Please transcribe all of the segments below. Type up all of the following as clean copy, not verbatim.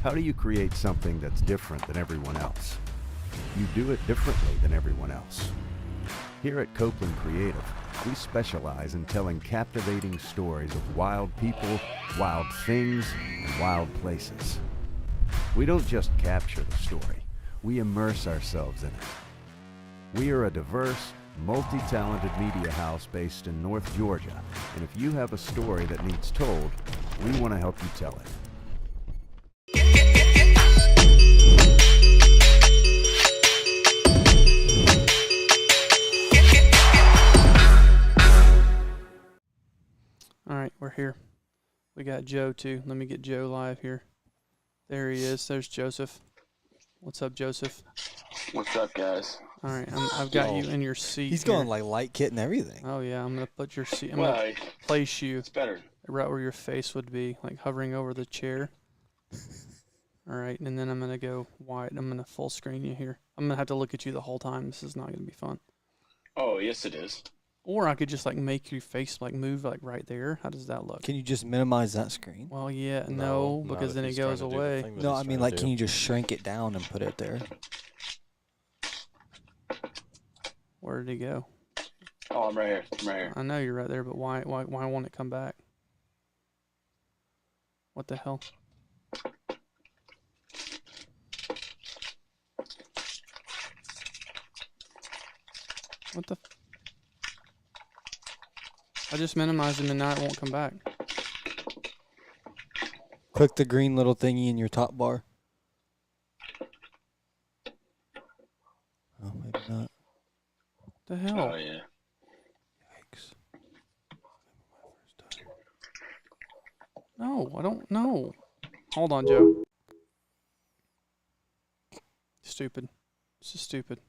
How do you create something that's different than everyone else? You do it differently than everyone else. Here at Copeland Creative, we specialize in telling captivating stories of wild people, wild things, and wild places. We don't just capture the story, we immerse ourselves in it. We are a diverse, multi-talented media house based in North Georgia, and if you have a story that needs told, we want to help you tell it. All right, we're here. We got Joe too. Let me get Joe live here. There he is. There's Joseph. What's up, Joseph? What's up, guys? All right, I've got you in your seat. He's here. going like light kit and everything. Oh yeah, I'm gonna put your seat. I'm gonna place you. It's better. Right where your face would be, like hovering over the chair. All right, and then I'm gonna go wide. I'm gonna full screen you here. I'm gonna have to look at you the whole time. This is not gonna be fun. Oh yes, it is. Or I could just like make your face like move like right there. How does that look? Can you just minimize that screen? Well, yeah, no, because then it goes away. No, I mean like, can you just shrink it down and put it there? Where did he go? Oh, I'm right here. I'm right here. I know you're right there, but why won't it come back? What the hell? What the? I just minimized him and now it won't come back. Click the green little thingy in your top bar. Oh, maybe not. What the hell? Oh yeah. Yikes. No, I don't know. Hold on, Joe. Stupid. This is stupid.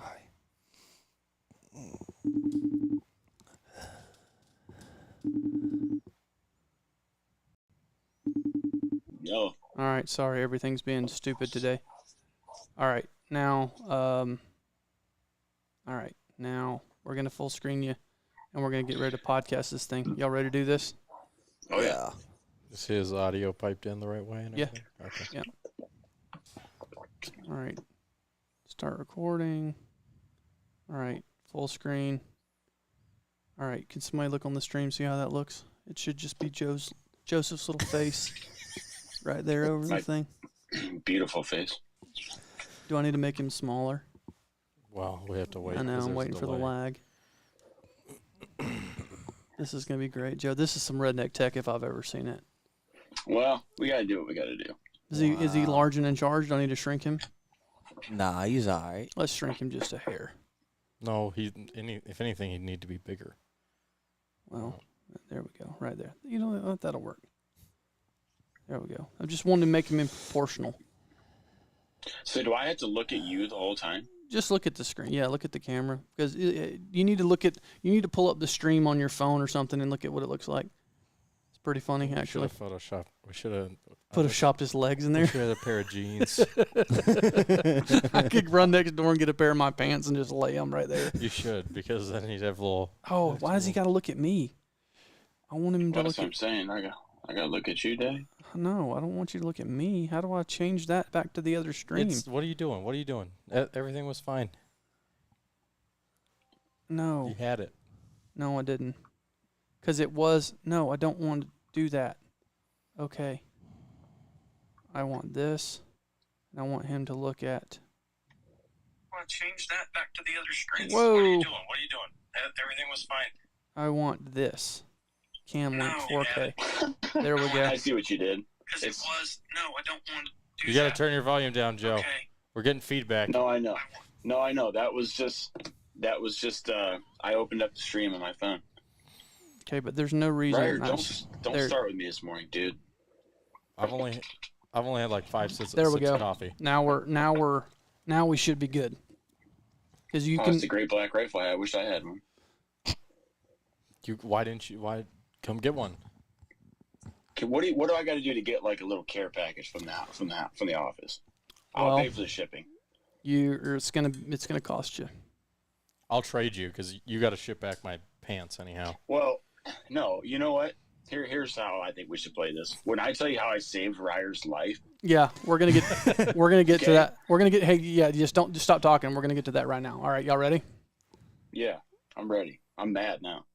Hi. Yo. All right, sorry, everything's being stupid today. All right, now, all right, now we're gonna full screen you, and we're gonna get ready to podcast this thing. Y'all ready to do this? Oh yeah. Is his audio piped in the right way? And Yeah. everything? Okay. Yeah. All right, start recording. All right, full screen. All right, can somebody look on the stream, see how that looks? It should just be Joseph's little face right there over the thing. Beautiful face. Do I need to make him smaller? Well, we have to wait. I know, 'cause I'm there's a waiting for the delay. lag. This is going to be great, Joe. This is some redneck tech if I've ever seen it. Well, we gotta do what we gotta do. Is he large and in charge? Do I need to shrink him? Nah, he's alright. Let's shrink him just a hair. No, if anything, he'd need to be bigger. Well, there we go. Right there. You know what? That'll work. There we go. I just wanted to make him in proportional. So do I have to look at you the whole time? Just look at the screen. Yeah, look at the camera. Because you need to pull up the stream on your phone or something and look at what it looks like. It's pretty funny, actually. We should have Photoshopped his legs in We there. should have a pair of jeans. I could run next door and get a pair of my pants and just lay them right there. You should, because then he'd have little. Oh, why does he got to look at me? I want him to Well, look that's what at... I'm saying. I gotta look at you, Dave. No, I don't want you to look at me. How do I change that back to the other stream? What are you doing? What are you doing? Everything was fine. No. You had it. No, I didn't. Because it was... No, I don't want to do that. Okay. I want this. And I want him to look at... I want to change that back to the other screen. Whoa. What are you doing? What are you doing? Everything was fine. I want this. Cam Link No, 4K. There we go. I see what you did. Because it was, no, I don't want to do You that. got to turn your volume down, Joe. Okay. We're getting feedback. No, I know. No, I know. That was just. I opened up the stream on my phone. Okay, but there's no reason... Ryer, don't start with me this morning, dude. I've only had like 5 sips There we go. of coffee. Now we should be good. Because you can... It's a great black rifle. I wish I had one. Why come get one? Okay, what do I got to do to get like a little care package from the office? I'll Well, pay for the shipping. It's gonna cost you. I'll trade you because you got to ship back my pants anyhow. Well, no, you know what? Here's how I think we should play this. When I tell you how I saved Ryer's life, Yeah, we're gonna get to Okay. that. We're gonna get. Hey, yeah, just stop talking. We're gonna get to that right now. All right, y'all ready? yeah, I'm ready. I'm mad now.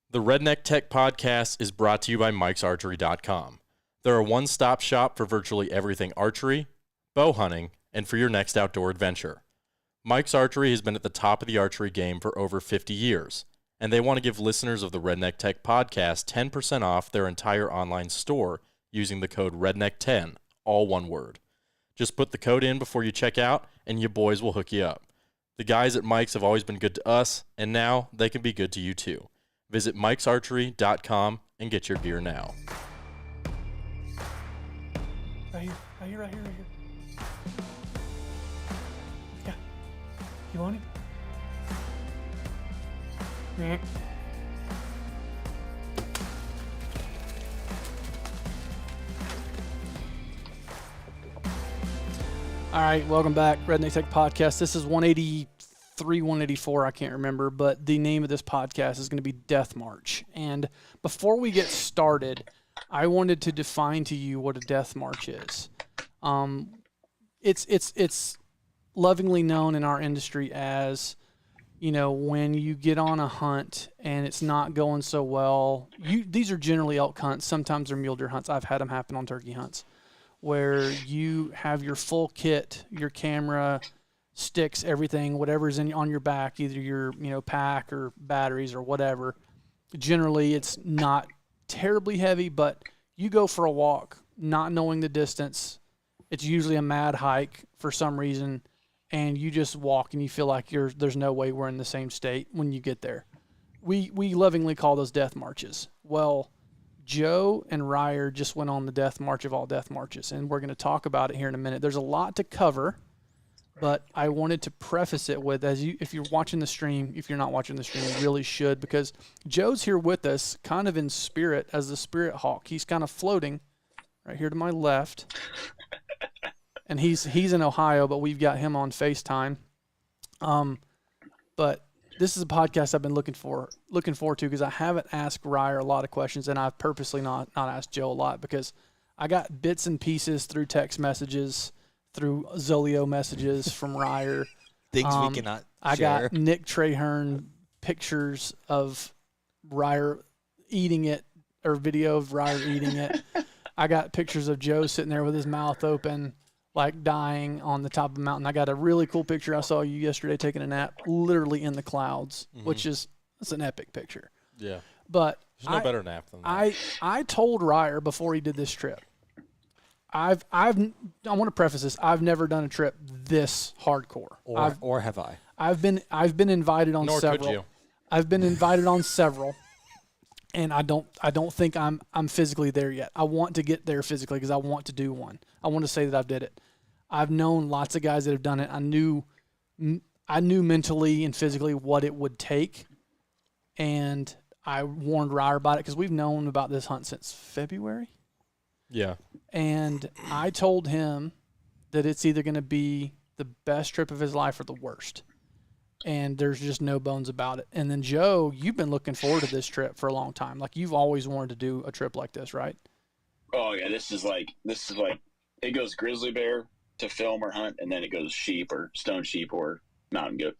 The Redneck Tech Podcast is brought to you by Mike'sArchery.com. They're a one-stop shop for virtually everything archery, bow hunting, and for your next outdoor adventure. Mike's Archery has been at the top of the archery game for over 50 years, and they want to give listeners of the Redneck Tech Podcast 10% off their entire online store using the code REDNECK10, all one word. Just put the code in before you check out, and your boys will hook you up. The guys at Mike's have always been good to us, and now they can be good to you too. Visit Mike'sArchery.com and get your gear now. Right here. Yeah. You want it? All right, welcome back, Redneck Tech Podcast. This is 183, 184, I can't remember, but the name of this podcast is going to be Death March. And before we get started, I wanted to define to you what a death march is. It's lovingly known in our industry as, you know, when you get on a hunt and it's not going so well. These are generally elk hunts. Sometimes they're mule deer hunts. I've had them happen on turkey hunts, where you have your full kit, your camera, sticks, everything, whatever's on your back, either your pack or batteries or whatever. Generally, it's not terribly heavy, but you go for a walk not knowing the distance. It's usually a mad hike for some reason, and you just walk and you feel like there's no way we're in the same state when you get there. We lovingly call those death marches. Well, Joe and Ryer just went on the death march of all death marches, and we're going to talk about it here in a minute. There's a lot to cover, but I wanted to preface it with, if you're watching the stream, if you're not watching the stream, you really should, because Joe's here with us kind of in spirit as the spirit hawk. He's kind of floating right here to my left, and he's in Ohio, but we've got him on FaceTime. But this is a podcast I've been looking forward to, because I haven't asked Ryer a lot of questions, and I've purposely not asked Joe a lot, because I got bits and pieces through text messages, through Zolio messages from Ryer. Things we cannot I share. got Nick Trahern pictures of Ryer eating it, or video of Ryer eating it. I got pictures of Joe sitting there with his mouth open, like dying on the top of a mountain. I got a really cool picture. I saw you yesterday taking a nap, literally in the clouds, which is an epic picture. Yeah. But There's no better nap than that. I told Ryer before he did this trip, I want to preface this. I've never done a trip this hardcore. Or have I? I've been invited on Nor several. could you. I've been invited on several, and I don't think I'm physically there yet. I want to get there physically because I want to do one. I want to say that I've did it. I've known lots of guys that have done it. I knew mentally and physically what it would take, and I warned Ryer about it because we've known about this hunt since February. Yeah. And I told him that it's either going to be the best trip of his life or the worst. And there's just no bones about it. And then, Joe, you've been looking forward to this trip for a long time. Like, you've always wanted to do a trip like this, right? Oh yeah, this is like it goes grizzly bear to film or hunt, and then it goes sheep or stone sheep or mountain goat.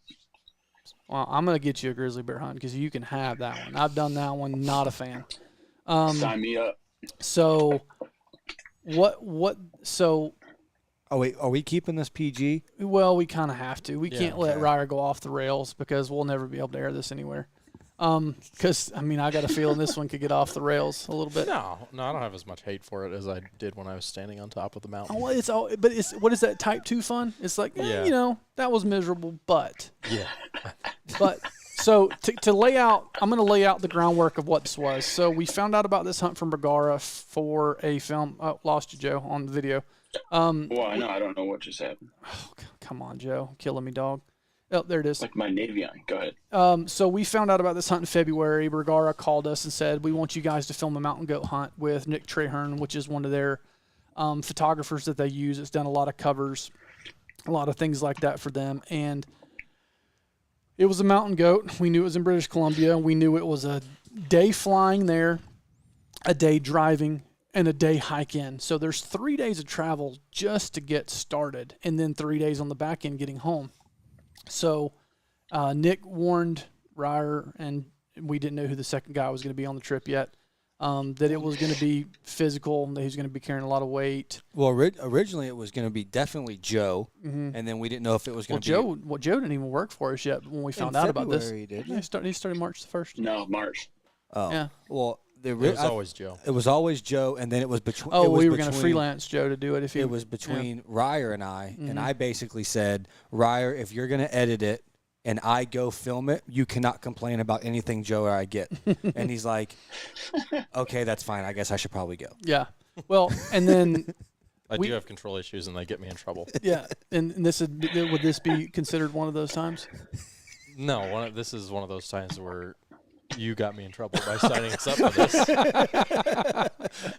Well, I'm going to get you a grizzly bear hunt because you can have that one. I've done that one. Not a fan. Sign me up. So so Oh wait, are we keeping this PG? well, we kind of have to. We Yeah, can't let okay. Ryer go off the rails because we'll never be able to air this anywhere. Because I mean, I got a feeling this one could get off the rails a little bit. No, I don't have as much hate for it as I did when I was standing on top of the mountain. Oh, well, it's what is that type 2 fun? It's like, Yeah. that was miserable, but Yeah. so to lay out, I'm going to lay out the groundwork of what this was. So we found out about this hunt from Bergara for a film. Oh, lost you, Joe, on the video. Well, I know. I don't know what just happened. Oh, come on, Joe, killing me, dog. Oh, there it is. Like my Navy on. Go ahead. So we found out about this hunt in February. Bergara called us and said, we want you guys to film a mountain goat hunt with Nick Trahern, which is one of their photographers that they use. It's done a lot of covers, a lot of things like that for them. And It was a mountain goat. We knew it was in British Columbia. We knew it was a day flying there, a day driving, and a day hike in. So there's 3 days of travel just to get started, and then 3 days on the back end getting home. So Nick warned Ryer, and we didn't know who the second guy was going to be on the trip yet, that it was going to be physical, that he was going to be carrying a lot of weight. Well, originally it was going to be definitely Joe, and then we didn't know if it was going to be. Joe didn't even work for us yet when we found out about this. He did. Yeah, he started March the 1st. No, March. Oh. Yeah. Well, It was always Joe. It was always Joe, and then it was between. Oh, we were going to freelance Joe to do it if he. It was between Ryer and I, and I basically said, Ryer, if you're going to edit it and I go film it, you cannot complain about anything Joe or I get. And he's like, okay, that's fine. I guess I should probably go. Yeah. Well, and then I do have control issues, and they get me in trouble. yeah, and this would this be considered one of those times? No, this is one of those times where you got me in trouble by signing us up for this.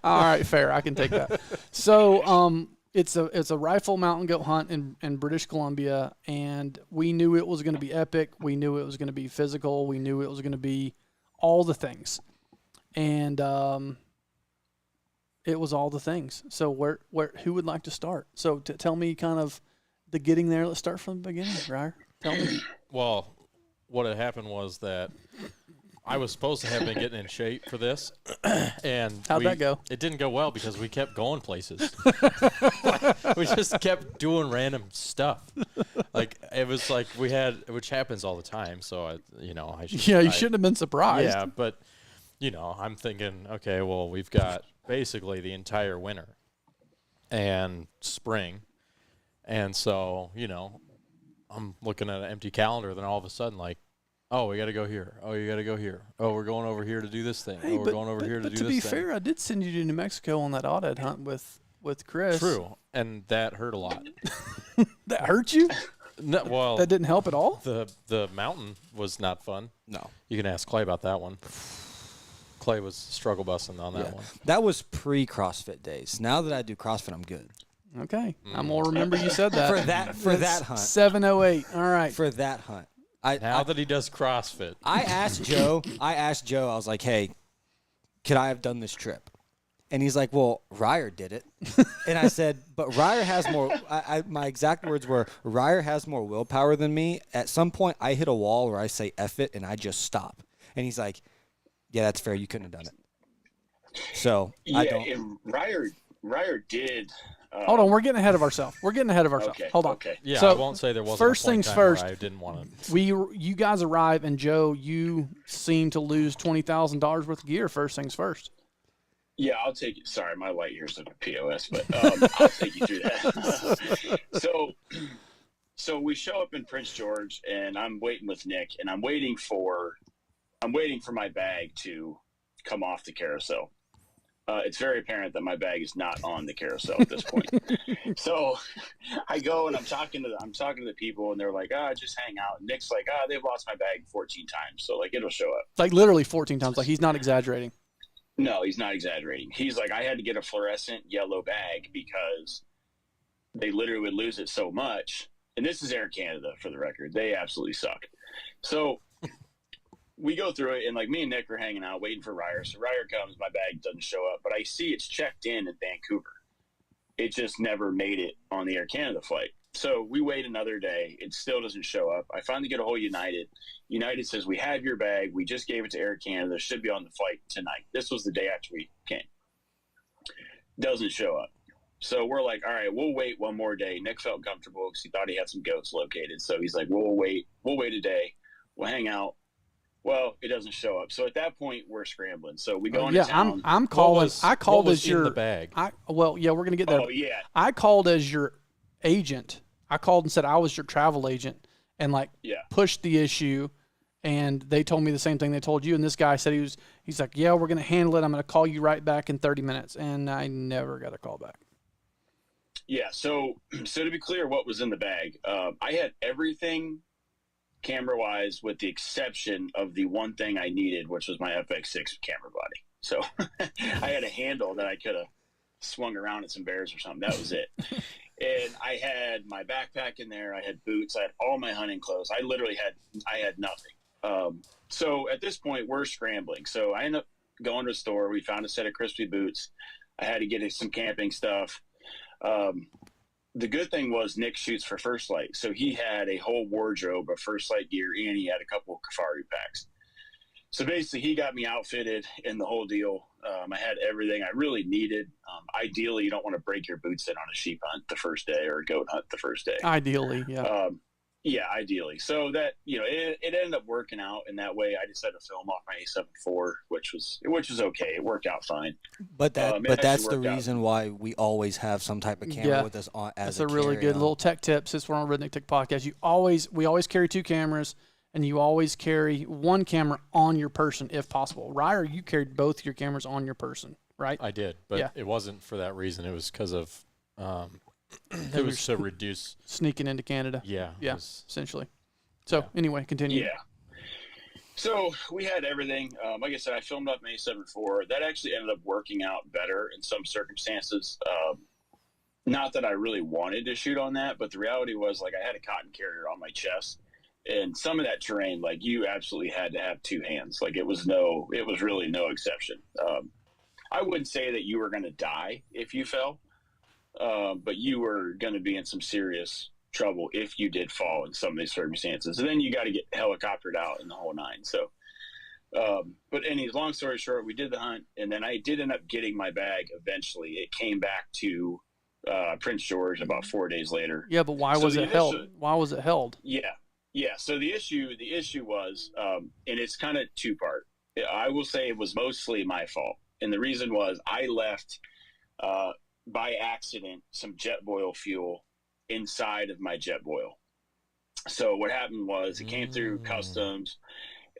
All right, fair. I can take that. So, it's a rifle mountain goat hunt in British Columbia, and we knew it was going to be epic. We knew it was going to be physical. We knew it was going to be all the things, and it was all the things. So, who would like to start? So, tell me kind of the getting there. Let's start from the beginning, Ryer. Tell me. Well, what had happened was that I was supposed to have been getting in shape for this, and How'd that go? It didn't go well because we kept going places. We just kept doing random stuff. Like it was like we had, which happens all the time. So I shouldn't have been surprised. Yeah, but I'm thinking, okay, well, we've got basically the entire winter and spring, and so I'm looking at an empty calendar. Then all of a sudden, like, oh, we got to go here. Oh, you got to go here. Oh, we're going over here to do this thing. Hey, we're going over here to do this thing. But to be fair, I did send you to New Mexico on that audit hunt with Chris. True, and that hurt a lot. That hurt you? No, well, that didn't help at all? The mountain was not fun. No. You can ask Clay about that one. Clay was struggle busting on that one. That was pre-CrossFit days. Now that I do CrossFit, I'm good. Okay. I'm going to remember you said that. For that hunt. 708. All right. For that hunt. Now that he does CrossFit. I asked Joe, I was like, hey, could I have done this trip? And he's like, well, Ryer did it. And I said, but Ryer has more, my exact words were, Ryer has more willpower than me. At some point, I hit a wall where I say F it, and I just stop. And he's like, yeah, that's fair. You couldn't have done it. So, yeah, I don't. And Ryer did. Hold on, we're getting ahead of ourselves. Okay, Hold on. Okay. Yeah, So, I won't say there wasn't first a point in things time first, where I didn't want to. You guys arrive, and Joe, you seem to lose $20,000 worth of gear. First things first. Yeah, I'll take it. Sorry, my light here's like a POS, but I'll take you through that. So we show up in Prince George, and I'm waiting with Nick, and I'm waiting for my bag to come off the carousel. It's very apparent that my bag is not on the carousel at this point. So I go and I'm talking to the people, and they're like, just hang out. And Nick's like, they've lost my bag 14 times, so like it'll show up. Like literally 14 times. Like he's not exaggerating. No, he's not exaggerating. He's like, I had to get a fluorescent yellow bag because they literally would lose it so much. And this is Air Canada, for the record. They absolutely suck. So we go through it, and like me and Nick are hanging out waiting for Ryer. So Ryer comes, my bag doesn't show up, but I see it's checked in Vancouver. It just never made it on the Air Canada flight. So we wait another day. It still doesn't show up. I finally get a hold of United. United says, we have your bag. We just gave it to Air Canada. It should be on the flight tonight. This was the day after we came. Doesn't show up. So we're like, all right, we'll wait one more day. Nick felt comfortable because he thought he had some goats located. So he's like, we'll wait a day. We'll hang out. Well, it doesn't show up. So at that point, we're scrambling. So we go into town. I'm calling. I called what was as your in the bag. We're gonna get there. Oh yeah. I called as your agent. I called and said I was your travel agent, and pushed the issue. And they told me the same thing they told you. And this guy said he's like, yeah, we're gonna handle it. I'm gonna call you right back in 30 minutes. And I never got a call back. Yeah. So to be clear, what was in the bag? I had everything camera-wise, with the exception of the one thing I needed, which was my FX6 camera body. So I had a handle that I could have swung around at some bears or something. That was it. And I had my backpack in there. I had boots. I had all my hunting clothes. I had nothing. So at this point, we're scrambling. So I ended up going to the store. We found a set of crispy boots. I had to get some camping stuff. The good thing was Nick shoots for First Light. So he had a whole wardrobe of First Light gear, and he had a couple of Kafari packs. So basically, he got me outfitted in the whole deal. I had everything I really needed. Ideally, you don't want to break your boots in on a sheep hunt the first day or a goat hunt the first day. Ideally, yeah. Yeah, ideally. So that, it ended up working out in that way. I decided to film off my A7 IV, which was okay. It worked out fine. But that's the worked out. reason why we always have some type of camera Yeah. with us on as That's a really good carry-on. little tech tip. Since we're on Redneck Tech Podcast, we always carry 2 cameras, and you always carry 1 camera on your person if possible. Ryer, you carried both your cameras on your person, right? I did, but Yeah. it wasn't for that reason. It was because of it was to reduce. Sneaking into Canada. Yeah. Yeah, it was- essentially. So anyway, continue. Yeah. So we had everything. Like I said, I filmed up my A7 IV. That actually ended up working out better in some circumstances. Not that I really wanted to shoot on that, but the reality was, like, I had a cotton carrier on my chest, and some of that terrain, like, you absolutely had to have 2 hands. Like, it was really no exception. I wouldn't say that you were going to die if you fell, but you were going to be in some serious trouble if you did fall in some of these circumstances. And then you got to get helicoptered out in the whole 9. So, but anyways, long story short, we did the hunt, and then I did end up getting my bag eventually. It came back to Prince George about 4 days later. Yeah, but why So was the it held? initial- Why was it held? Yeah. So the issue was, and it's kind of 2-part. I will say it was mostly my fault. And the reason was I left, by accident, some Jetboil fuel inside of my Jetboil. So what happened was it came through customs,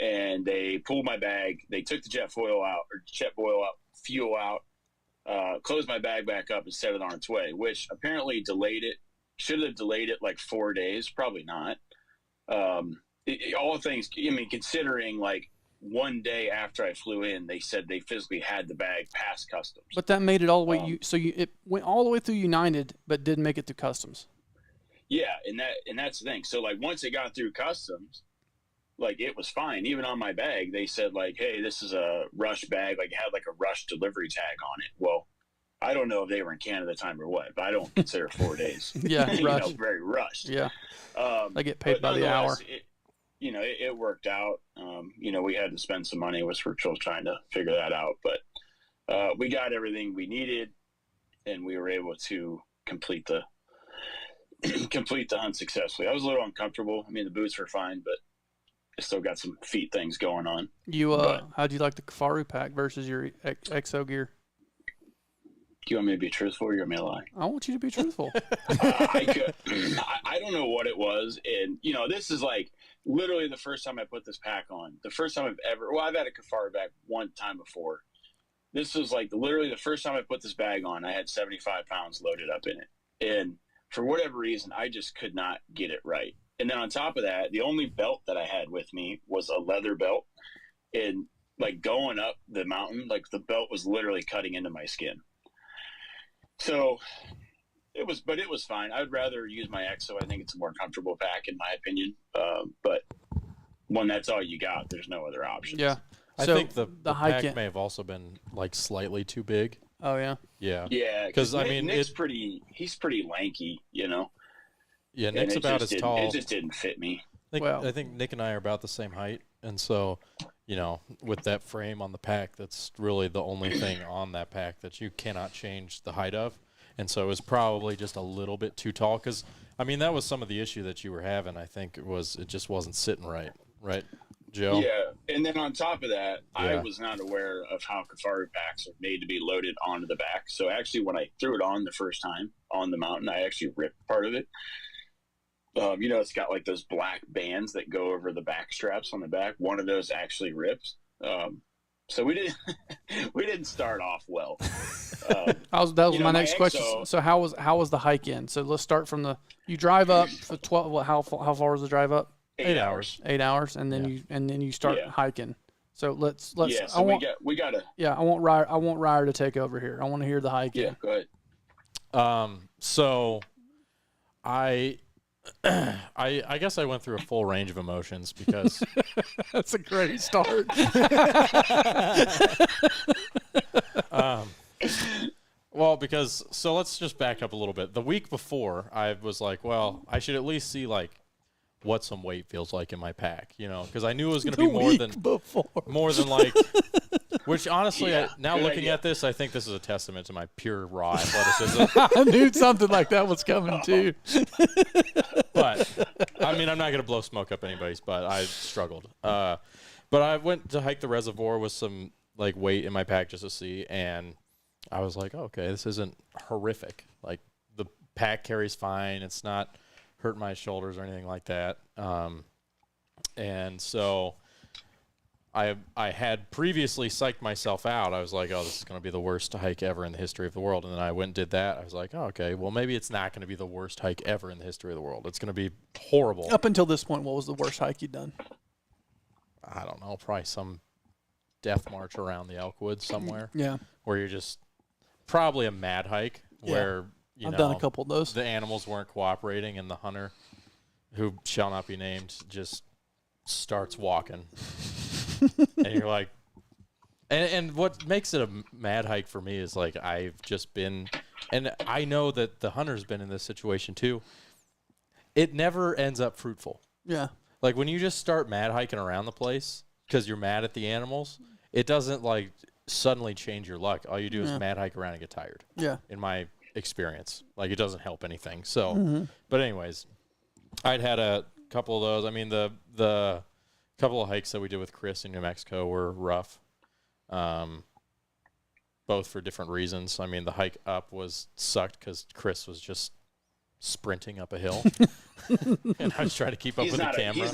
and they pulled my bag. They took the Jetboil out, fuel out, closed my bag back up and set it on its way, which apparently delayed it. Should have delayed it like 4 days, probably not. All things, considering, like, 1 day after I flew in, they said they physically had the bag past customs. But that made it all the way. It went all the way through United, but didn't make it through customs. Yeah, and that's the thing. So, like, once it got through customs, like, it was fine. Even on my bag, they said, like, hey, this is a rush bag. Like, it had like a rush delivery tag on it. Well, I don't know if they were in Canada time or what, but I don't consider 4 days. Yeah, rushed. Very rushed. Yeah, I get paid But by the hour. It worked out. We had to spend some money. We're still trying to figure that out, but we got everything we needed, and we were able to complete the hunt successfully. I was a little uncomfortable. I mean, the boots were fine, but I still got some feet things going on. How'd you like the Kafari pack versus your exo gear? Do you want me to be truthful or you want me to lie? I want you to be truthful. I don't know what it was. And, this is like literally the first time I put this pack on. The first time I've had a Kafari bag one time before. This was like literally the first time I put this bag on. I had 75 pounds loaded up in it. And for whatever reason, I just could not get it right. And then on top of that, the only belt that I had with me was a leather belt. And, like, going up the mountain, like, the belt was literally cutting into my skin. So it was fine. I'd rather use my EXO. I think it's a more comfortable pack in my opinion. But when that's all you got, there's no other options. Yeah. I So think the hike pack may have also been, like, slightly too big. Oh yeah. Yeah. Yeah. Because, I mean, Nick's he's pretty lanky, Yeah, and Nick's it about just as tall. It just didn't fit me. I think Nick and I are about the same height, and so, with that frame on the pack, that's really the only thing on that pack that you cannot change the height of, and so it was probably just a little bit too tall. Because, I mean, that was some of the issue that you were having. I think it just wasn't sitting right, Joe? Yeah, and then on top of that, I Yeah. was not aware of how Kafari packs are made to be loaded onto the back. So actually, when I threw it on the first time on the mountain, I actually ripped part of it. It's got like those black bands that go over the back straps on the back. One of those actually ripped. So we didn't start off well. That was my next question. EXO So how was the hike in? So let's start from you drive up for 12. How far was the drive up? 8 hours. 8 hours, and then you start Yeah. hiking. So let's. Yeah, so we gotta. Yeah, I want Ryer to take over here. I want to hear the hike Yeah, in. go ahead. So I guess I went through a full range of emotions because That's a great start. so let's just back up a little bit. The week before, I was like, well, I should at least see like what some weight feels like in my pack, because I knew it was going to be more than like. Which honestly, now looking at this, I think this is a testament to my pure raw athleticism. I knew something like that was coming too. But I mean, I'm not going to blow smoke up anybody's butt. I struggled. But I went to hike the reservoir with some like weight in my pack just to see, and I was like, okay, this isn't horrific. Like the pack carries fine. It's not hurting my shoulders or anything like that. And so I had previously psyched myself out. I was like, oh, this is going to be the worst hike ever in the history of the world. And then I went and did that. I was like, oh, okay, well, maybe it's not going to be the worst hike ever in the history of the world. It's going to be horrible. Up until this point, what was the worst hike you'd done? I don't know, probably some death march around the Elkwood somewhere. Yeah. Where you're just probably a mad hike where, I've done a couple of those. The animals weren't cooperating and the hunter, who shall not be named, just starts walking. And you're like, and what makes it a mad hike for me is like I've just been, and I know that the hunter's been in this situation too. It never ends up fruitful. Yeah. Like when you just start mad hiking around the place because you're mad at the animals, it doesn't like suddenly change your luck. All you do is mad hike around and get tired. Yeah. In my experience, like it doesn't help anything. So, but anyways, I'd had a couple of those. I mean, the couple of hikes that we did with Chris in New Mexico were rough, both for different reasons. I mean, the hike up sucked because Chris was just sprinting up a hill, and I was trying to keep up with the camera.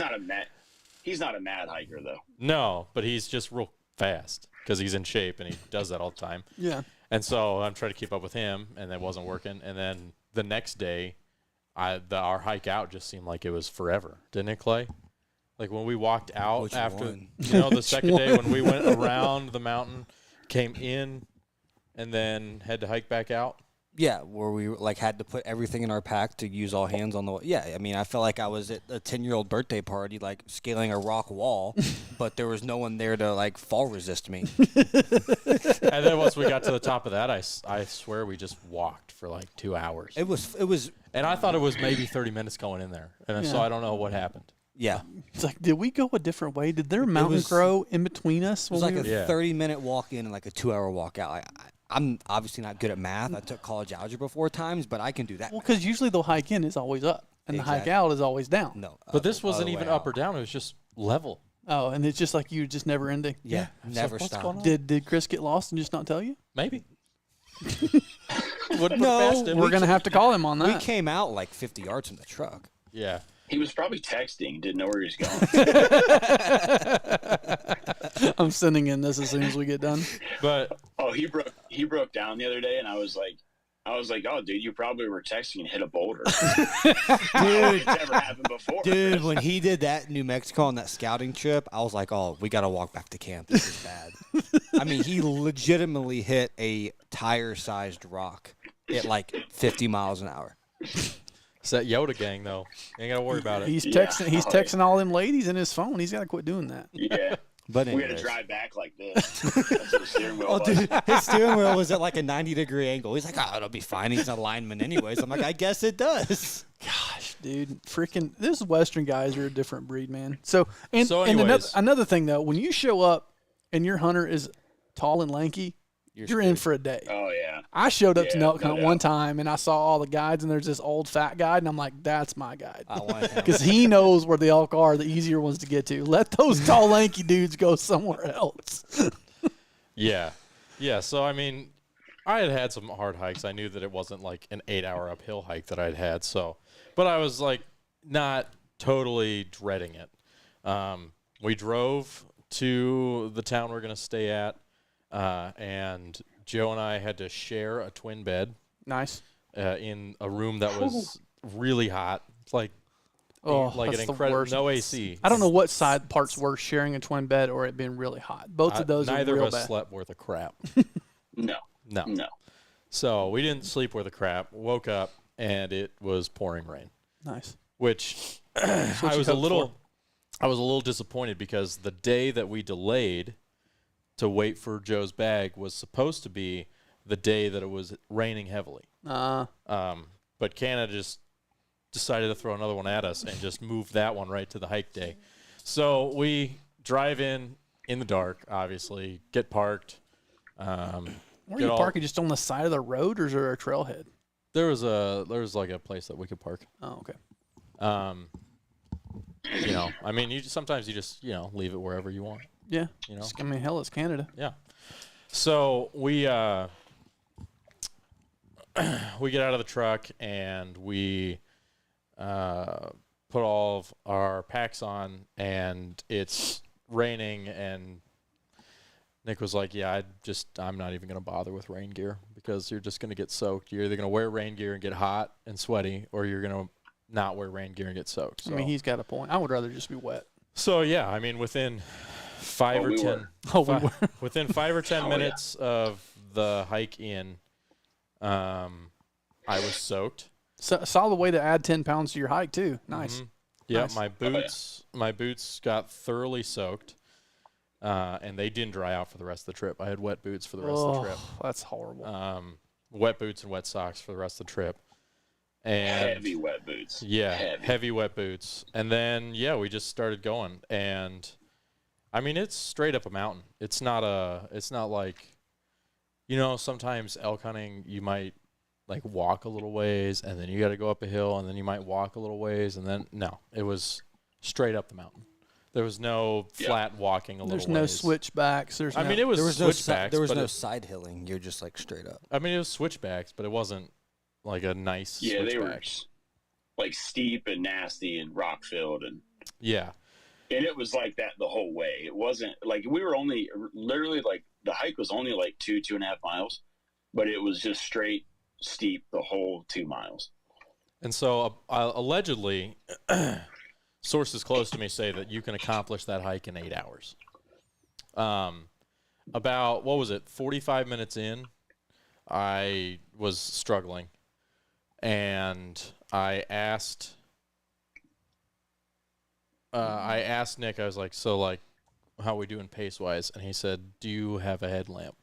He's not a mad hiker though. No, but he's just real fast because he's in shape and he does that all the time. Yeah. And so I'm trying to keep up with him, and that wasn't working. And then the next day, our hike out just seemed like it was forever, didn't it, Clay? Like when we walked out the second day when we went around the mountain, came in, and then had to hike back out. Yeah, where we like had to put everything in our pack to use all hands on the. Yeah, I mean, I felt like I was at a 10-year-old birthday party, like scaling a rock wall, but there was no one there to like fall resist me. And then once we got to the top of that, I swear we just walked for like 2 hours. It was, and I thought it was maybe 30 minutes going in there, and so I don't know what happened. Yeah. It's like, did we go a different way? Did there a mountain grow in between us? It was like a 30-minute walk in and like a 2-hour walk out. I'm obviously not good at math. I took college algebra 4 times, but I can do that. Well, because usually the hike in is always up, and the hike out is always down. No. But this wasn't even up or down. It was just level. Oh, and it's just like you just never ending. Yeah, never so stop. Did Chris get lost and just not tell you? Maybe. We're going to have to call him on that. We came out like 50 yards from the truck. Yeah. He was probably texting, didn't know where he was going. I'm sending in this as soon as we get done. But he broke down the other day, and I was like, oh, dude, you probably were texting and hit a boulder. Dude, it's never happened before. Dude, when he did that in New Mexico on that scouting trip, I was like, oh, we got to walk back to camp. This is bad. I mean, he legitimately hit a tire-sized rock at like 50 miles an hour. it's that Yoda gang, though. You ain't got to worry about it. He's texting. He's texting all them ladies in his phone. He's got to quit doing that. Yeah. But we had to drive back like this. That's what the steering wheel was. Dude, his steering wheel was at like a 90-degree angle. He's like, oh, it'll be fine. He's a lineman anyways. I'm like, I guess it does. Gosh, dude, freaking, this Western guys are a different breed, man. So, and anyways. another thing, though, when you show up and your hunter is tall and lanky, you're in for a day. Oh, yeah. I showed up to no elk hunt one time, and I saw all the guides, and there's this old fat guide, and I'm like, that's my guide. I want him. Because he knows where the elk are, the easier ones to get to. Let those tall, lanky dudes go somewhere else. Yeah. Yeah, so, I mean, I had some hard hikes. I knew that it wasn't like an 8-hour uphill hike that I'd had, so. But I was, like, not totally dreading it. We drove to the town we're going to stay at, and Joe and I had to share a twin bed. Nice. In a room that was really hot. It's like that's an incredible no AC. I don't know what side part's worse, sharing a twin bed or it being really hot. Both of those are neither real of us bad. slept worth a crap. No. No. So we didn't sleep worth a crap. Woke up, and it was pouring rain, Nice. which what I you was a hoped little disappointed because the day that we delayed to wait for Joe's bag was supposed to be the day that it was raining heavily. But Canada just decided to throw another one at us and just move that one right to the hike day. So we drive in the dark, obviously, get parked. Where are you parking? Just on the side of the road, or is there a trailhead? There was like a place that we could park. Oh, okay. I mean, sometimes you just leave it wherever you want. Yeah. I mean, hell, it's Canada. Yeah. So we get out of the truck and we put all of our packs on, and it's raining, and Nick was like, yeah, I'm not even going to bother with rain gear because you're just going to get soaked. You're either going to wear rain gear and get hot and sweaty, or you're going to not wear rain gear and get soaked. So. I mean, he's got a point. I would rather just be wet. So, yeah, I mean, within 5 or 10 within 5 or 10 minutes of the hike in, I was soaked. So, solid way to add 10 pounds to your hike, too. Nice. Mm-hmm. Yeah, nice. My boots got thoroughly soaked. And they didn't dry out for the rest of the trip. I had wet boots for the rest of the trip. That's horrible. Wet boots and wet socks for the rest of the trip. And heavy wet boots. Yeah, heavy wet boots. And then, we just started going. And, I mean, it's straight up a mountain. It's not like, sometimes elk hunting, you might, like, walk a little ways, and then you got to go up a hill, and then you might walk a little ways, and then, no, it was straight up the mountain. There was no flat walking a little ways. There's no switchbacks. It was switchbacks. There was no side hilling. You're just like straight up. I mean, it was switchbacks, but it wasn't like a nice switchback. They were like steep and nasty and rock filled, and and it was like that the whole way. It wasn't like we were only literally like the hike was only like 2.5 miles, but it was just straight steep the whole 2 miles. And so allegedly. Sources close to me say that you can accomplish that hike in 8 hours. About, 45 minutes in, I was struggling. And I asked Nick, I was like, so, like, how are we doing pace-wise? And he said, do you have a headlamp?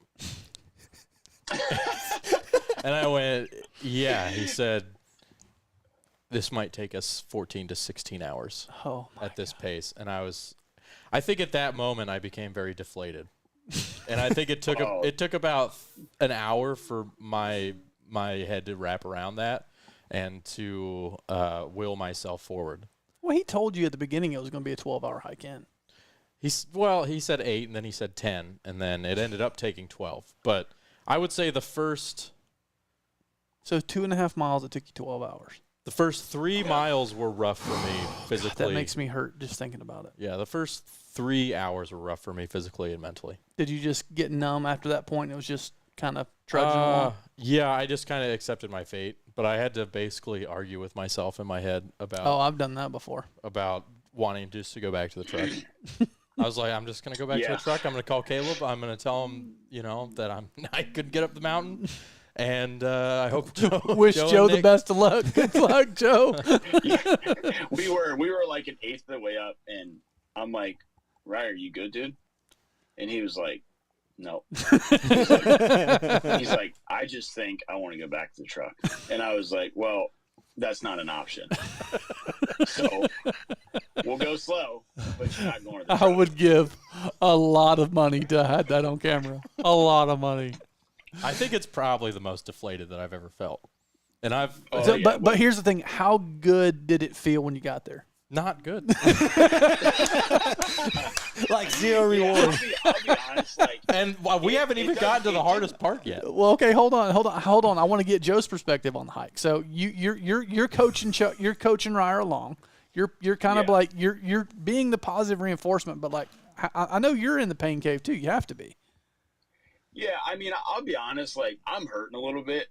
And I went, yeah. He said, this might take us 14 to 16 hours at this pace. And I think at that moment I became very deflated. And I think it took about an hour for my head to wrap around that and to will myself forward. Well, he told you at the beginning it was going to be a 12-hour hike in. He said 8, and then he said 10, and then it ended up taking 12. But I would say the first... So 2.5 miles, it took you 12 hours. The first 3 miles were rough for me physically. God, that makes me hurt just thinking about it. Yeah, the first 3 hours were rough for me physically and mentally. Did you just get numb after that point? It was just kind of trudging along? Yeah, I just kind of accepted my fate. But I had to basically argue with myself in my head about... Oh, I've done that before. About wanting just to go back to the truck. I was like, I'm just going to go back to the truck. I'm going to call Caleb. I'm going to tell him, that I couldn't get up the mountain. And I hope wish Joe the best of luck. Good luck, Joe. We were like an eighth of the way up, and I'm like, Ryer, are you good, dude? And he was like, no. He's like, I just think I want to go back to the truck. And I was like, well, that's not an option. So we'll go slow, but you're not going to the truck. I would give a lot of money to have that on camera. A lot of money. I think it's probably the most deflated that I've ever felt. And but here's the thing. How good did it feel when you got there? Not good. Like zero reward. I'll be honest. And we haven't even gotten to the hardest part yet. Well, okay, hold on. I want to get Joe's perspective on the hike. So you're coaching Ryer along. You're kind of like you're being the positive reinforcement, but like I know you're in the pain cave too. You have to be. Yeah, I mean, I'll be honest, like, I'm hurting a little bit,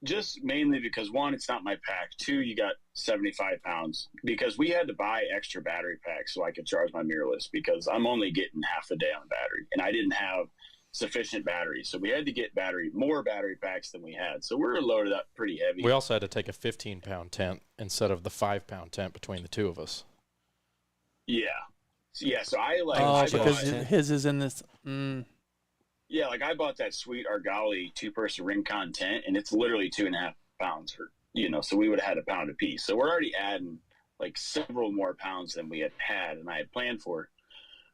just mainly because, one, it's not my pack. 2, you got 75 pounds, because we had to buy extra battery packs so I could charge my mirrorless, because I'm only getting half a day on battery, and I didn't have sufficient batteries. So we had to get more battery packs than we had. So we were loaded up pretty heavy. We also had to take a 15-pound tent instead of the 5-pound tent between the two of us. Yeah. So I because bought, his is in this. yeah, like I bought that sweet Argali 2-person Rincon tent, and it's literally 2.5 pounds for, so we would have had a pound apiece. So we're already adding like several more pounds than we had and I had planned for.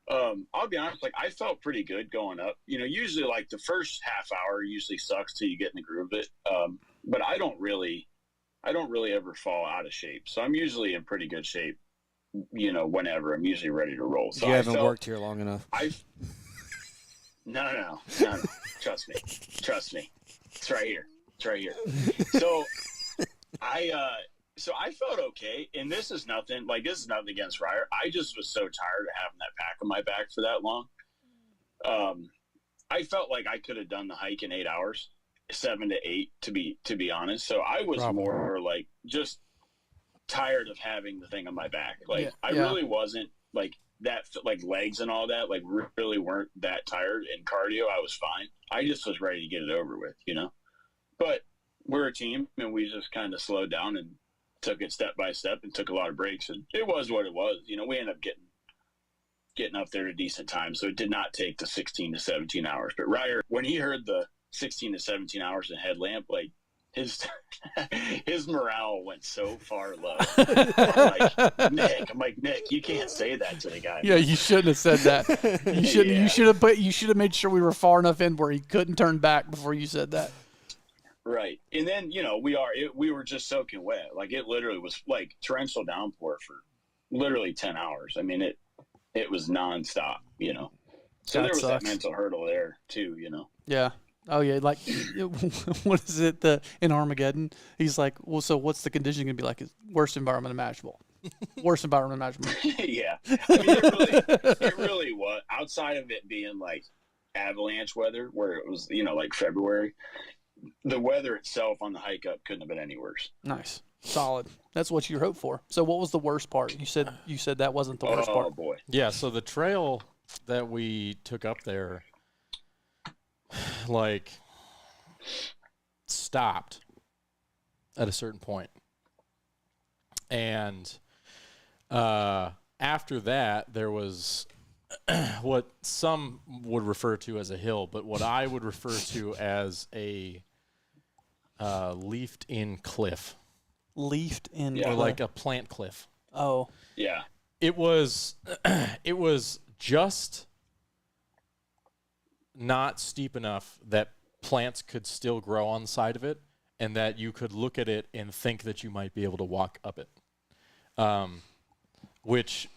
I'll be honest, like I felt pretty good going up. Usually like the first half hour usually sucks till you get in the groove of it. But I don't really ever fall out of shape. So I'm usually in pretty good shape, whenever I'm usually ready to roll. So you haven't worked here long enough. No. Trust me. It's right here. So I felt okay, and this is nothing against Ryer. I just was so tired of having that pack on my back for that long. I felt like I could have done the hike in 8 hours, 7 to 8 to be honest. So I was more like just tired of having the thing on my back. Like I really wasn't like that, like legs and all that, like really weren't that tired. In cardio, I was fine. I just was ready to get it over with, But we're a team, and we just kind of slowed down and took it step by step and took a lot of breaks, and it was what it was. We ended up getting up there to decent time, so it did not take the 16 to 17 hours. But Ryer, when he heard the 16 to 17 hours in headlamp, like his morale went so far low. I'm like, Nick, you can't say that to the guy. Yeah, you shouldn't have said that. You should. Yeah. You should have made sure we were far enough in where he couldn't turn back before you said that. Right. And then, we were just soaking wet. Like it literally was like torrential downpour for literally 10 hours. I mean, it was nonstop, So that there was sucks. that mental hurdle there too, Yeah. Oh yeah. Like, what is it? In Armageddon, he's like, well, so what's the condition gonna be like? It's worst environment imaginable. Worst environment imaginable. Yeah. I mean, it really was. Outside of it being like avalanche weather, where it was, like February, the weather itself on the hike up couldn't have been any worse. Nice. Solid. That's what you hoped for. So what was the worst part? You said that wasn't the worst part. Oh boy. Yeah, so the trail that we took up there, like, stopped at a certain point. And after that, there was what some would refer to as a hill, but what I would refer to as a leafed-in cliff. Leafed in. Yeah. Or like a plant cliff. Oh. Yeah. It was just not steep enough that plants could still grow on the side of it, and that you could look at it and think that you might be able to walk up it, which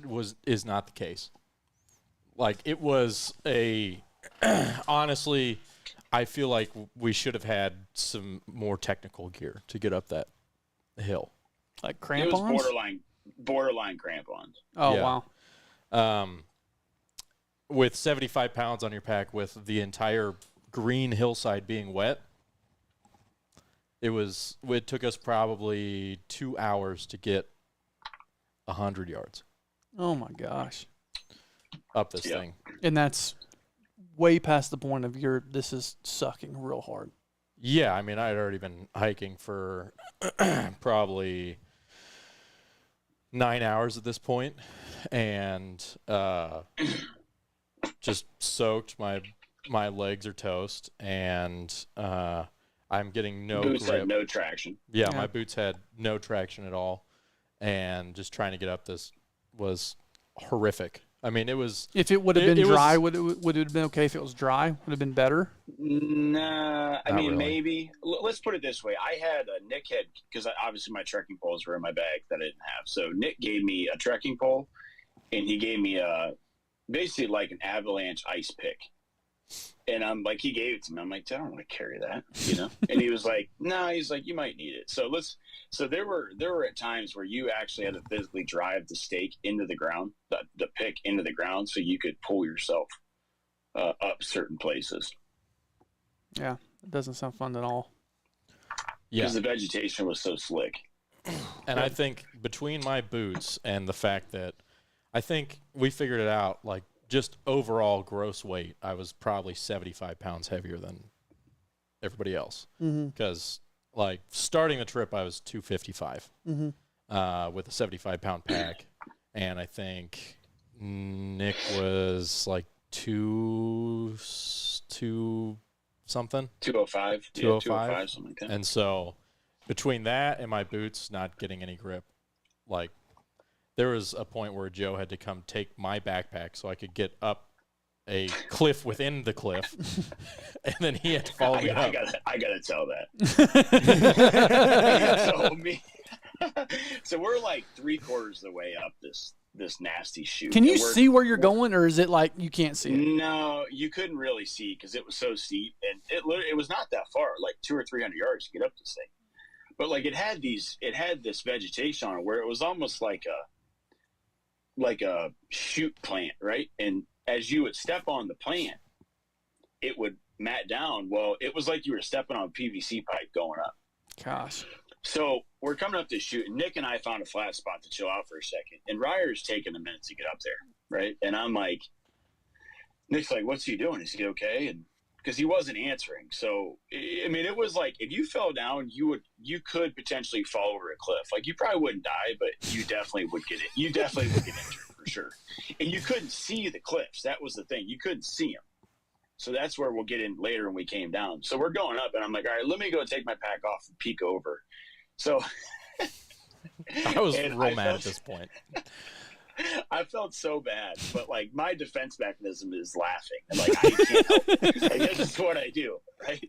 is not the case. Like it was honestly, I feel like we should have had some more technical gear to get up that hill. Like It crampons? was borderline crampons. Oh, Yeah. wow. With 75 pounds on your pack, with the entire green hillside being wet, it took us probably 2 hours to get 100 yards Oh, my gosh. up this Yeah. thing. And that's way past the point of this is sucking real hard. Yeah, I mean, I had already been hiking for probably 9 hours at this point, and just soaked. My legs are toast, and I'm getting no Boots grip. had no traction. Yeah, Yeah. my boots had no traction at all, and just trying to get up this was horrific. I mean, it was. If it would have It- been it was- dry, would it have been okay if it was dry? Would it have been better? Nah, I Not mean, really. maybe. Let's put it this way. I had a Nick had, because obviously my trekking poles were in my bag that I didn't have. So Nick gave me a trekking pole, and he gave me basically like an avalanche ice pick. And I'm like, he gave it to me. I'm like, I don't want to carry that, And he was like, no, he's like, you might need it. So there were at times where you actually had to physically drive the stake into the ground, the pick into the ground, so you could pull yourself up certain places. Yeah, it doesn't sound fun at all. Yeah, Because the vegetation was so slick. and I think between my boots and the fact that I think we figured it out, like just overall gross weight, I was probably 75 pounds heavier than everybody else. Because, like, starting the trip, I was 255 with a 75-pound pack. And I think Nick was, like, two something. 205. 205. Yeah, 205, something like that. And so between that and my boots not getting any grip, like, there was a point where Joe had to come take my backpack so I could get up a cliff within the cliff, and then he had to follow me up. I gotta tell that. So we're like 3/4 of the way up this nasty chute. Can you see where you're going, or is it like you can't see it? No, you couldn't really see because it was so steep, and it was not that far, like 200 or 300 yards to get up this thing. But like it had this vegetation on it where it was almost like a shoot plant, right? And as you would step on the plant, it would mat down. Well, it was like you were stepping on a PVC pipe going up. Gosh. So we're coming up this chute, and Nick and I found a flat spot to chill out for a second. And Ryer's taking a minute to get up there, right? And I'm like, Nick's like, what's he doing? Is he okay? And because he wasn't answering. So, I mean, it was like if you fell down, you could potentially fall over a cliff. Like, you probably wouldn't die, but you definitely would get it. You definitely would get injured for sure. And you couldn't see the cliffs. That was the thing. You couldn't see them. So that's where we'll get in later when we came down. So we're going up, and I'm like, all right, let me go take my pack off and peek over. So I was real mad at this point. I felt so bad, but like my defense mechanism is laughing. And like I can't help it. Like, this is what I do, right?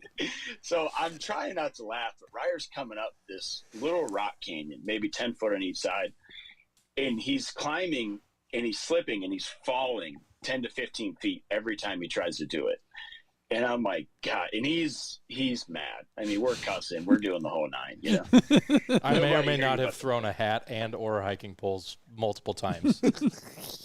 So I'm trying not to laugh, but Ryer's coming up this little rock canyon, maybe 10 foot on each side, and he's climbing and he's slipping and he's falling 10 to 15 feet every time he tries to do it. And I'm like, God, and he's mad. I mean, we're cussing, we're doing the whole nine, you know. I may or may not have thrown a hat and or hiking poles multiple times.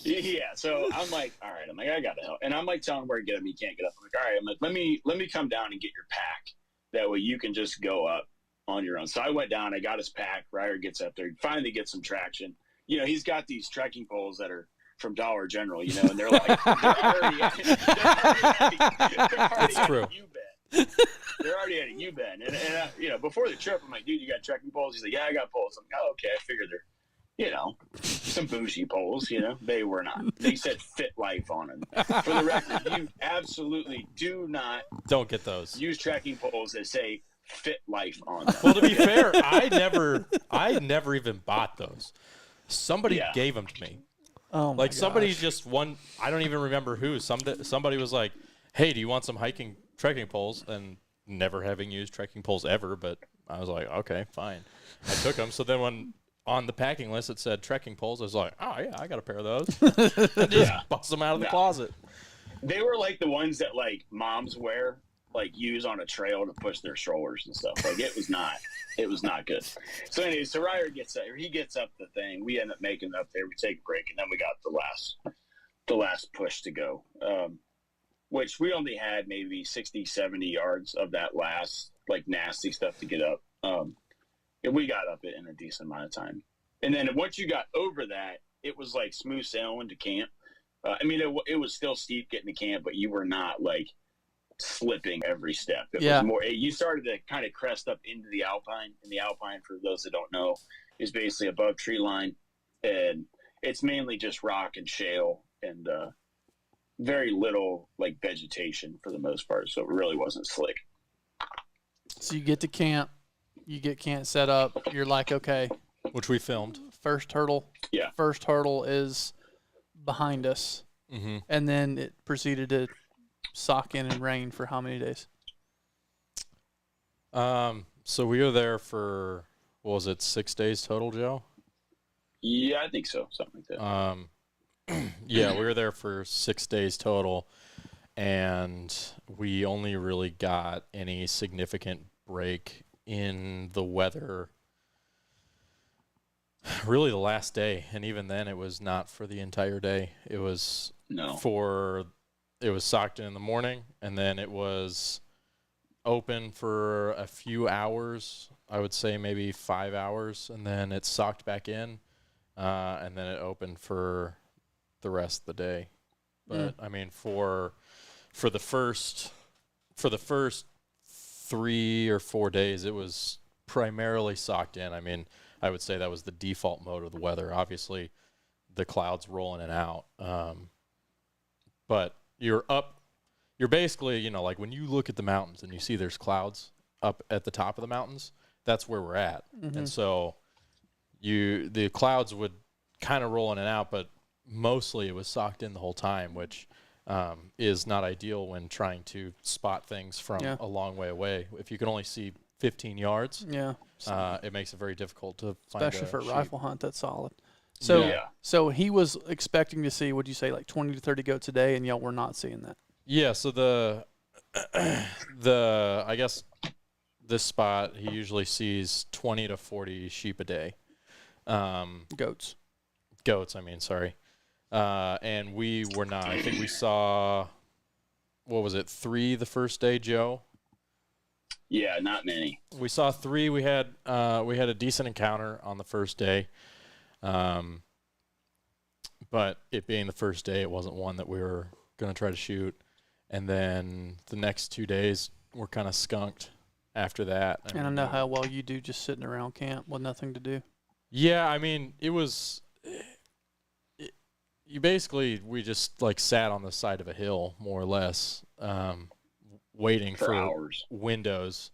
Yeah, so I'm like, all right, I gotta help, and I'm like telling him where to get him. He can't get up. I'm like, all right, I'm like, let me come down and get your pack. That way you can just go up on your own. So I went down, I got his pack. Ryer gets up there, finally gets some traction. You know, he's got these trekking poles that are from Dollar General, you know, and they're like, That's true. They're already at a U-bend. And you know, before the trip, I'm like, dude, you got trekking poles? He's like, yeah, I got poles. I'm like, oh, okay. I figured they're, you know, some bougie poles, you know. They were not. They said Fit Life on them. For the record, you absolutely don't get those. Use trekking poles that say Fit Life on them. Well, to be fair, I never even bought those. Somebody gave them to me. Oh my somebody gosh. just I don't even remember who. Somebody was like, hey, do you want some trekking poles? And never having used trekking poles ever, but I was like, okay, fine. I took them. So then when on the packing list it said trekking poles, I was like, oh yeah, I got a pair of those. And just bust them out of the closet. They were like the ones that like moms wear, like use on a trail to push their strollers and stuff. Like it was not good. So anyway, so Ryer gets up the thing. We end up making it up there. We take a break, and then we got the last push to go, which we only had maybe 60, 70 yards of that last like nasty stuff to get up. And we got up it in a decent amount of time. And then once you got over that, it was like smooth sailing to camp. I mean, it was still steep getting to camp, but you were not like slipping every step. It was more, you started to kind of crest up into the Alpine, and the Alpine, for those that don't know, is basically above tree line, and it's mainly just rock and shale and very little like vegetation for the most part, so it really wasn't slick. So you get to camp, you get camp set up, you're like, okay, which we filmed. First hurdle is behind us, and then it proceeded to sock in and rain for how many days? So we were there for, what was it, 6 days total, Joe? Yeah, I think so, something like that. Yeah, we were there for 6 days total, and we only really got any significant break in the weather really the last day, and even then it was not for the entire day. It was it was socked in the morning, and then it was open for a few hours, I would say maybe 5 hours, and then it socked back in, and then it opened for the rest of the day. But I mean, for the first 3 or 4 days, it was primarily socked in. I mean, I would say that was the default mode of the weather. Obviously, the clouds rolling in and out. But you're basically, you know, like when you look at the mountains and you see there's clouds up at the top of the mountains, that's where we're at. And so the clouds would kind of roll in and out, but mostly it was socked in the whole time, which is not ideal when trying to spot things from a long way away. If you can only see 15 yards, it makes it very difficult to find especially for a sheep. rifle hunt. That's solid. So, so he was expecting to see, would you say, like 20 to 30 goats a day, and y'all were not seeing that? Yeah. So the I guess this spot he usually sees 20 to 40 sheep a day. Goats. I mean, sorry. And we were not. I think we saw, what was it, 3 the first day, Joe? Yeah, not many. We saw 3. We had a decent encounter on the first day. But it being the first day, it wasn't one that we were going to try to shoot. And then the next 2 days were kind of skunked after that. And I know how well you do just sitting around camp with nothing to do. Yeah, I mean, it was... we just like sat on the side of a hill, more or less, waiting for hours. Windows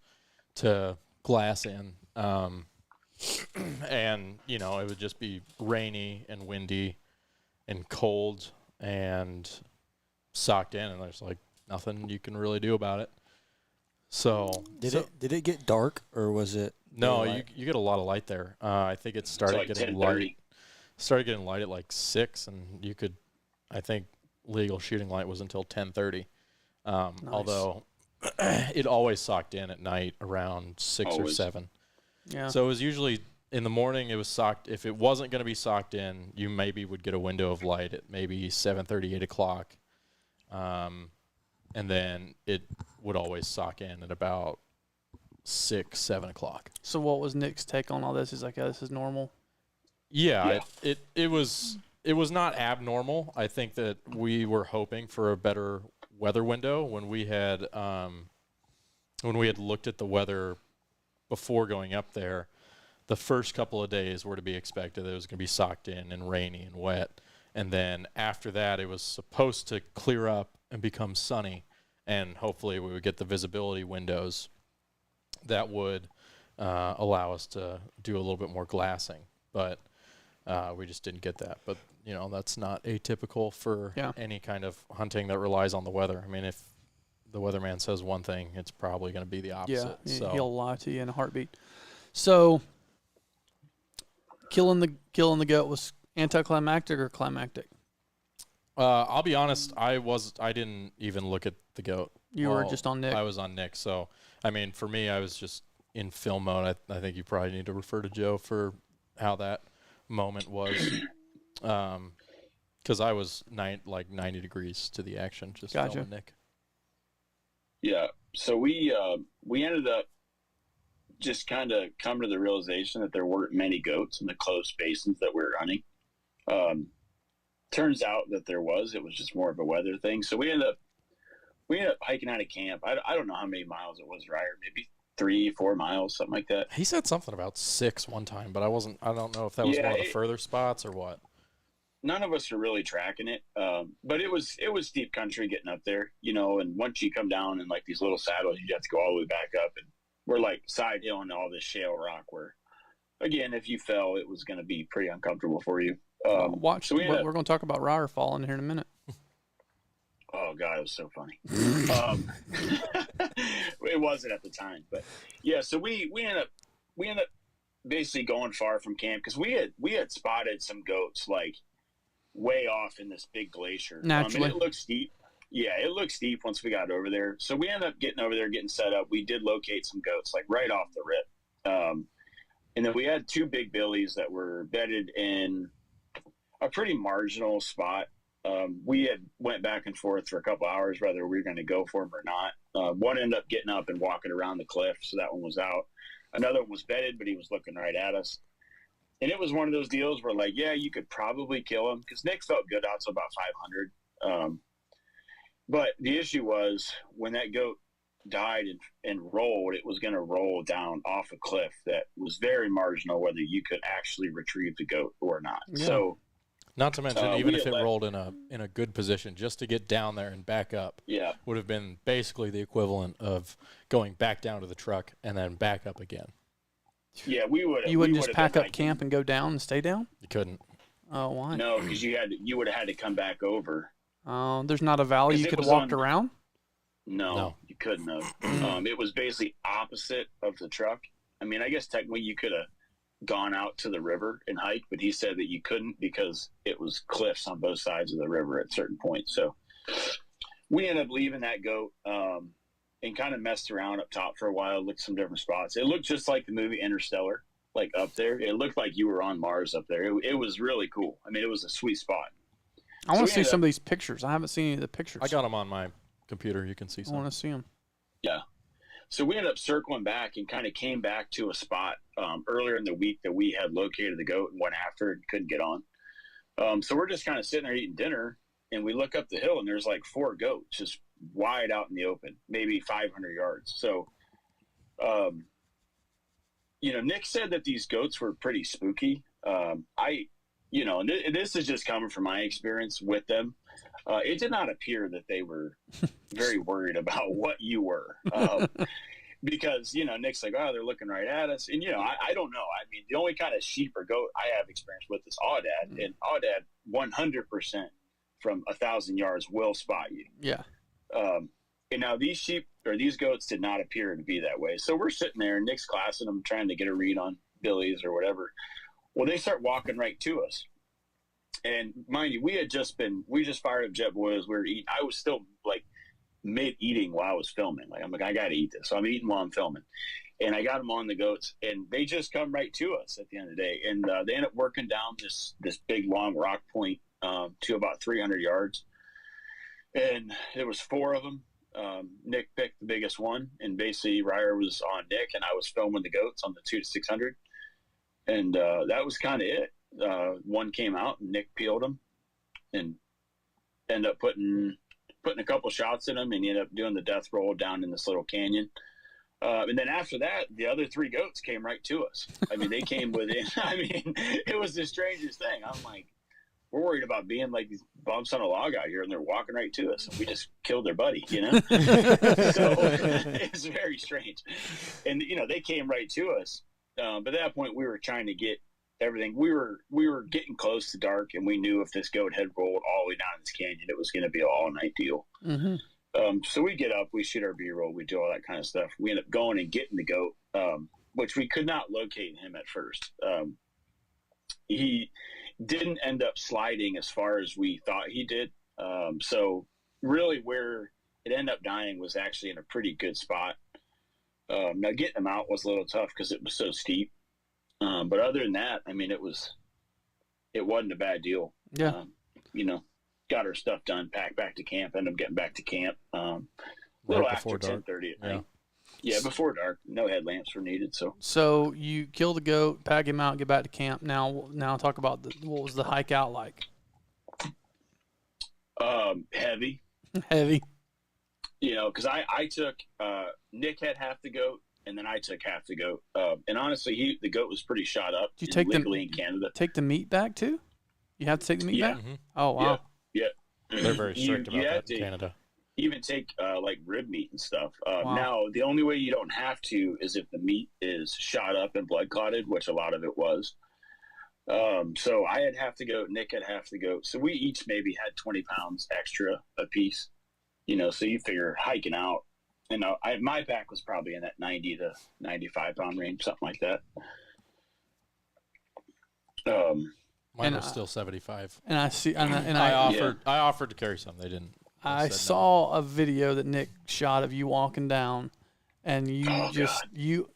to glass in. And, you know, it would just be rainy and windy and cold and socked in, and there's like nothing you can really do about it. So did it get dark, or was it? No, you get a lot of light there. I think it started like getting 10:30. light. Started getting light at like 6, and you could, I think, legal shooting light was until 10:30. Nice. Although it always socked in at night around 6 or 7. Yeah. So it was usually in the morning. It was socked. If it wasn't going to be socked in, you maybe would get a window of light at maybe 7:30, 8 o'clock, and then it would always sock in at about 6, 7 o'clock. So what was Nick's take on all this? He's like, yeah, this is normal. Yeah, it was not abnormal. I think that we were hoping for a better weather window when we had looked at the weather before going up there. The first couple of days were to be expected. It was going to be socked in and rainy and wet, and then after that, it was supposed to clear up and become sunny, and hopefully we would get the visibility windows that would allow us to do a little bit more glassing, but. We just didn't get that. But, you know, that's not atypical for any kind of hunting that relies on the weather. I mean, if the weatherman says one thing, it's probably going to be the opposite. Yeah, so. He'll lie to you in a heartbeat. So, killing the goat was anticlimactic or climactic? I'll be honest, I didn't even look at the goat. You were just on Nick? I was on Nick. So, I mean, for me, I was just in film mode. I think you probably need to refer to Joe for how that moment was, because I was 90 degrees to the action, just filming Nick. Yeah, so we ended up just kind of coming to the realization that there weren't many goats in the close basins that we were hunting. Turns out that there was. It was just more of a weather thing. So we ended up hiking out of camp. I don't know how many miles it was, Ryer, maybe 3-4 miles, something like that. He said something about 6 one time, but I don't know if that was one of the further spots or what. None of us are really tracking it, but it was steep country getting up there, you know. And once you come down in like these little saddles, you have to go all the way back up, and we're like side hill and all this shale rock. Where, again, if you fell, it was going to be pretty uncomfortable for you. We're going to talk about Ryer falling here in a minute. Oh God, it was so funny. It wasn't at the time, but yeah. So we ended up basically going far from camp because we had spotted some goats like way off in this big glacier. Naturally, and it looked steep. Yeah, it looked steep once we got over there. So we ended up getting over there, getting set up. We did locate some goats like right off the rip, and then we had 2 big billies that were bedded in a pretty marginal spot. We had went back and forth for a couple hours whether we were going to go for them or not. One ended up getting up and walking around the cliff, so that one was out. Another one was bedded, but he was looking right at us. And it was one of those deals where, like, yeah, you could probably kill him because Nick felt good out to about 500. But the issue was when that goat died and rolled, it was going to roll down off a cliff that was very marginal whether you could actually retrieve the goat or not. Yeah. So, not to mention, even if it let- rolled in a good position, just to get down there and back up yeah, would have been basically the equivalent of going back down to the truck and then back up again. yeah, we would. You wouldn't just pack up camp and go down and stay down? You couldn't. Oh, why? No, because you would have had to come back over. Oh, there's not a valley 'Cause you it could have was walked on- around? No, you couldn't have. It was basically opposite of the truck. I mean, I guess technically you could have gone out to the river and hiked, but he said that you couldn't because it was cliffs on both sides of the river at certain points. So we ended up leaving that goat and kind of messed around up top for a while, looked some different spots. It looked just like the movie Interstellar, like up there. It looked like you were on Mars up there. It was really cool. I mean, it was a sweet spot. I want we to see ended some of these pictures. I haven't seen any of the pictures. I got them on my computer. You can see I some. want to see them. Yeah. So we ended up circling back and kind of came back to a spot earlier in the week that we had located the goat and went after it and couldn't get on. So we're just kind of sitting there eating dinner, and we look up the hill, and there's like 4 goats just wide out in the open, maybe 500 yards. So, Nick said that these goats were pretty spooky. And this is just coming from my experience with them. It did not appear that they were very worried about what you were. Because, Nick's like, oh, they're looking right at us. And, I don't know. I mean, the only kind of sheep or goat I have experience with is Audad. And Audad 100% from 1,000 yards will spot you. Yeah. And now these sheep or these goats did not appear to be that way. So we're sitting there and Nick's classing them, trying to get a read on Billy's or whatever. Well, they start walking right to us. And mind you, we just fired up Jet Boys. We were eating. I was still like mid-eating while I was filming. I'm like, I got to eat this. So I'm eating while I'm filming. And I got them on the goats, and they just come right to us at the end of the day. And they end up working down this big, long rock point to about 300 yards. And there was 4 of them. Nick picked the biggest one, and basically Ryer was on Nick, and I was filming the goats on the 2 to 600. And that was kind of it. One came out, and Nick peeled him and ended up putting a couple shots in him, and he ended up doing the death roll down in this little canyon. And then after that, the other 3 goats came right to us. I mean, they came within. I mean, it was the strangest thing. I'm like, we're worried about being like these bumps on a log out here, and they're walking right to us, and we just killed their buddy, So it's very strange. And they came right to us. But at that point, we were trying to get everything. We were getting close to dark, and we knew if this goat had rolled all the way down this canyon, it was going to be an all-night deal. Mm-hmm. So we get up, we shoot our B-roll, we do all that kind of stuff. We end up going and getting the goat, which we could not locate him at first. He didn't end up sliding as far as we thought he did. So really where it ended up dying was actually in a pretty good spot. Now getting him out was a little tough because it was so steep. But other than that, I mean, it wasn't a bad deal. Yeah. Got our stuff done, packed back to camp, ended up getting back to camp. A little Right after before dark. 10:30 at night. Yeah, before dark. No headlamps were needed. So you kill the goat, pack him out, get back to camp. Now talk about what was the hike out like? Heavy. Heavy. Because I took Nick had half the goat, and then I took half the goat. And honestly, the goat was pretty shot up. Did you take legally in Canada. Take the meat back too? You have to take the meat back? Mhm. Oh wow. Yeah. They're very strict about have that in Canada. Even take like rib meat and stuff. Wow. Now, the only way you don't have to is if the meat is shot up and blood clotted, which a lot of it was. So I had half the goat, Nick had half the goat. So we each maybe had 20 pounds extra a piece. So you figure hiking out, my pack was probably in that 90 to 95 pound range, something like that. Mine And was still 75. And I see and I I offered to carry some. They didn't. They I said no. saw a video that Nick shot of you walking down, and you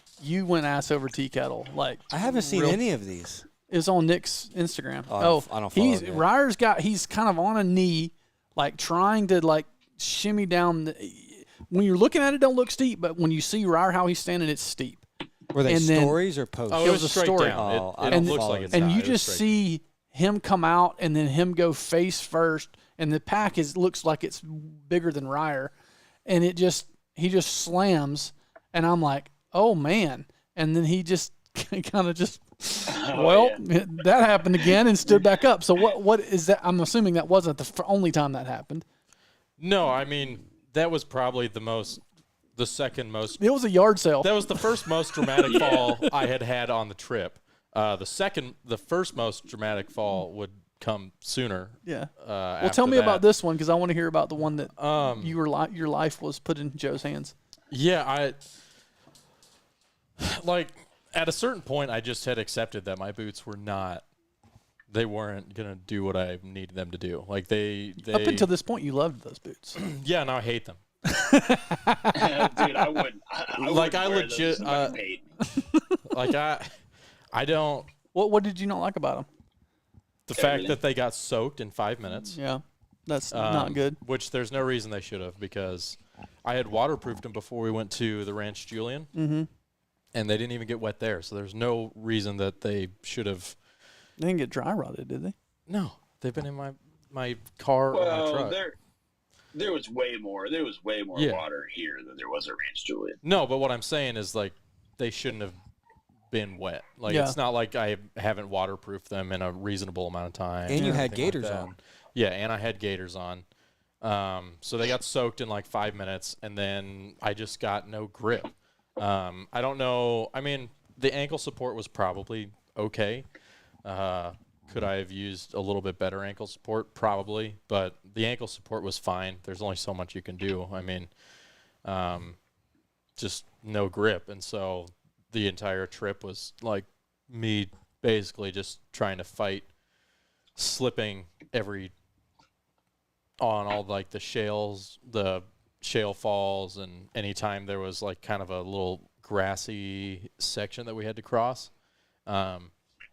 went ass over tea kettle. Like I haven't seen real- any of these. It's on Nick's Instagram. I don't follow it yet. Ryer's he's kind of on a knee, like trying to like shimmy down. When you're looking at it, don't look steep, but when you see Ryer how he's standing, it's steep. Were they and then- stories or posts? Oh, It it was was a straight story. down. Oh, I It don't looks follow like it. it's And not. you It was just straight. see him come out and then him go face first, and the pack looks like it's bigger than Ryer, and he just slams, and I'm like, oh man, and then he just kind of just that happened again and stood back up. So what is that? I'm assuming that wasn't the only time that happened. No, I mean that was probably the second most. It was a yard sale. That was the first most dramatic fall I had on the trip. The first most dramatic fall would come sooner. Yeah. Well, tell me about this one because I want to hear about the one that your life was put in Joe's hands. Yeah, at a certain point, I just had accepted that my boots they weren't gonna do what I needed them to do. Like they up until this point, you loved those boots. Yeah, now I hate them. Dude, I wouldn't. I legit. I don't. What did you not like about them? The fact that they got soaked in 5 minutes. Yeah, that's not good. Which there's no reason they should have, because I had waterproofed them before we went to the Ranch Julian, and they didn't even get wet there. So there's no reason that they should have. They didn't get dry rotted, did they? No, they've been in my car or my truck. There was way more. There was way more water here than there was at Ranch Julian. No, but what I'm saying is they shouldn't have been wet. It's not like I haven't waterproofed them in a reasonable amount of time. And you had gaiters on. Yeah, and I had gaiters on. So they got soaked in 5 minutes, and then I just got no grip. I don't know. I mean, the ankle support was probably okay. Could I have used a little bit better ankle support? Probably, but the ankle support was fine. There's only so much you can do. I mean, just no grip, and so the entire trip was me basically just trying to fight slipping on all the shale falls, and anytime there was kind of a little grassy section that we had to cross.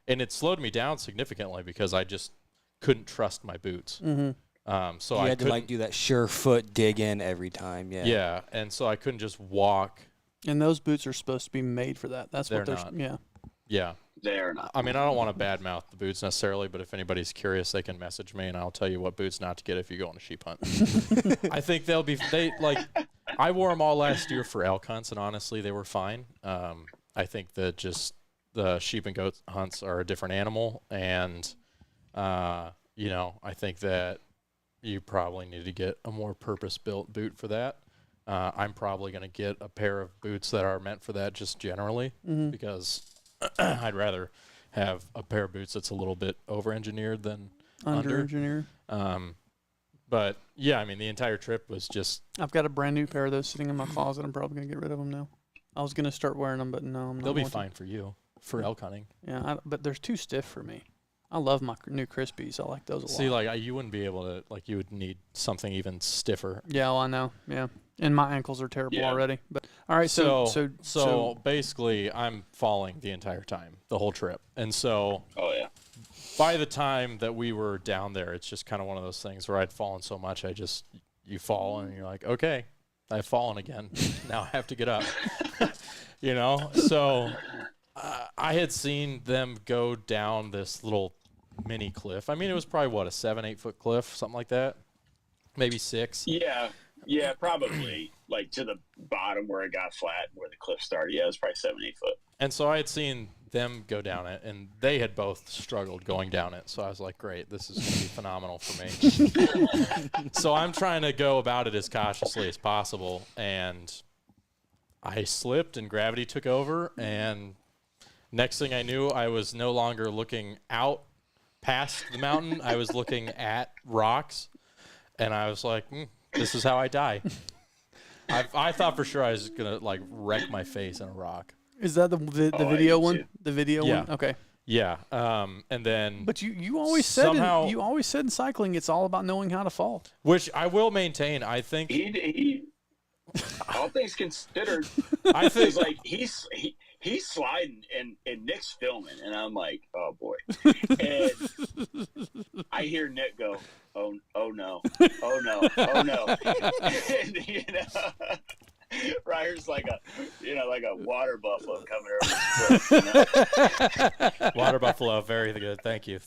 And it slowed me down significantly because I just couldn't trust my boots. So you I had to do that sure foot dig in every time. Yeah. Yeah, and so I couldn't just walk. And those boots are supposed to be made for that. That's They're what they're. not. Yeah. Yeah. They're not. I mean, I don't want to badmouth the boots necessarily, but if anybody's curious, they can message me and I'll tell you what boots not to get if you go on a sheep hunt. I think I wore them all last year for elk hunts, and honestly, they were fine. I think that just the sheep and goat hunts are a different animal, and I think that you probably need to get a more purpose-built boot for that. I'm probably going to get a pair of boots that are meant for that just generally, because I'd rather have a pair of boots that's a little bit over-engineered than Under-engineered. But yeah, I mean, the entire trip was just. I've got a brand new pair of those sitting in my closet. I'm probably going to get rid of them now. I was going to start wearing them, but no, I'm not. They'll be fine for you. For elk hunting. Yeah, but they're too stiff for me. I love my new Crispies. I like those a lot. See, you wouldn't be able to, you would need something even stiffer. Yeah, well, I know. Yeah. And my ankles are terrible already. But all right, so basically I'm falling the entire time, the whole trip. And so by the time that we were down there, it's just kind of one of those things where I'd fallen so much you fall and you're like, okay, I've fallen again. Now I have to get up. So I had seen them go down this little mini cliff. I mean, it was probably, a 7-8 foot cliff, something like that. Maybe 6. Yeah, probably. To the bottom where it got flat, where the cliff started. Yeah, it was probably 7-8 foot. And so I had seen them go down it, and they had both struggled going down it. So I was like, great, this is going to be phenomenal for me. So I'm trying to go about it as cautiously as possible, and I slipped, and gravity took over, and next thing I knew, I was no longer looking out past the mountain. I was looking at rocks, and I was like, this is how I die. I thought for sure I was going to, wreck my face in a rock. Is that the video one? Too. The video one? Okay. Yeah. And then. But you always said in cycling it's all about knowing how to fall. Which I will maintain. I think. He all things considered, I think he's sliding and Nick's filming, and I'm like, oh boy. And I hear Nick go, oh no. And, Ryer's like a water buffalo coming over the cliff. You know? Water buffalo, very good. Thank you.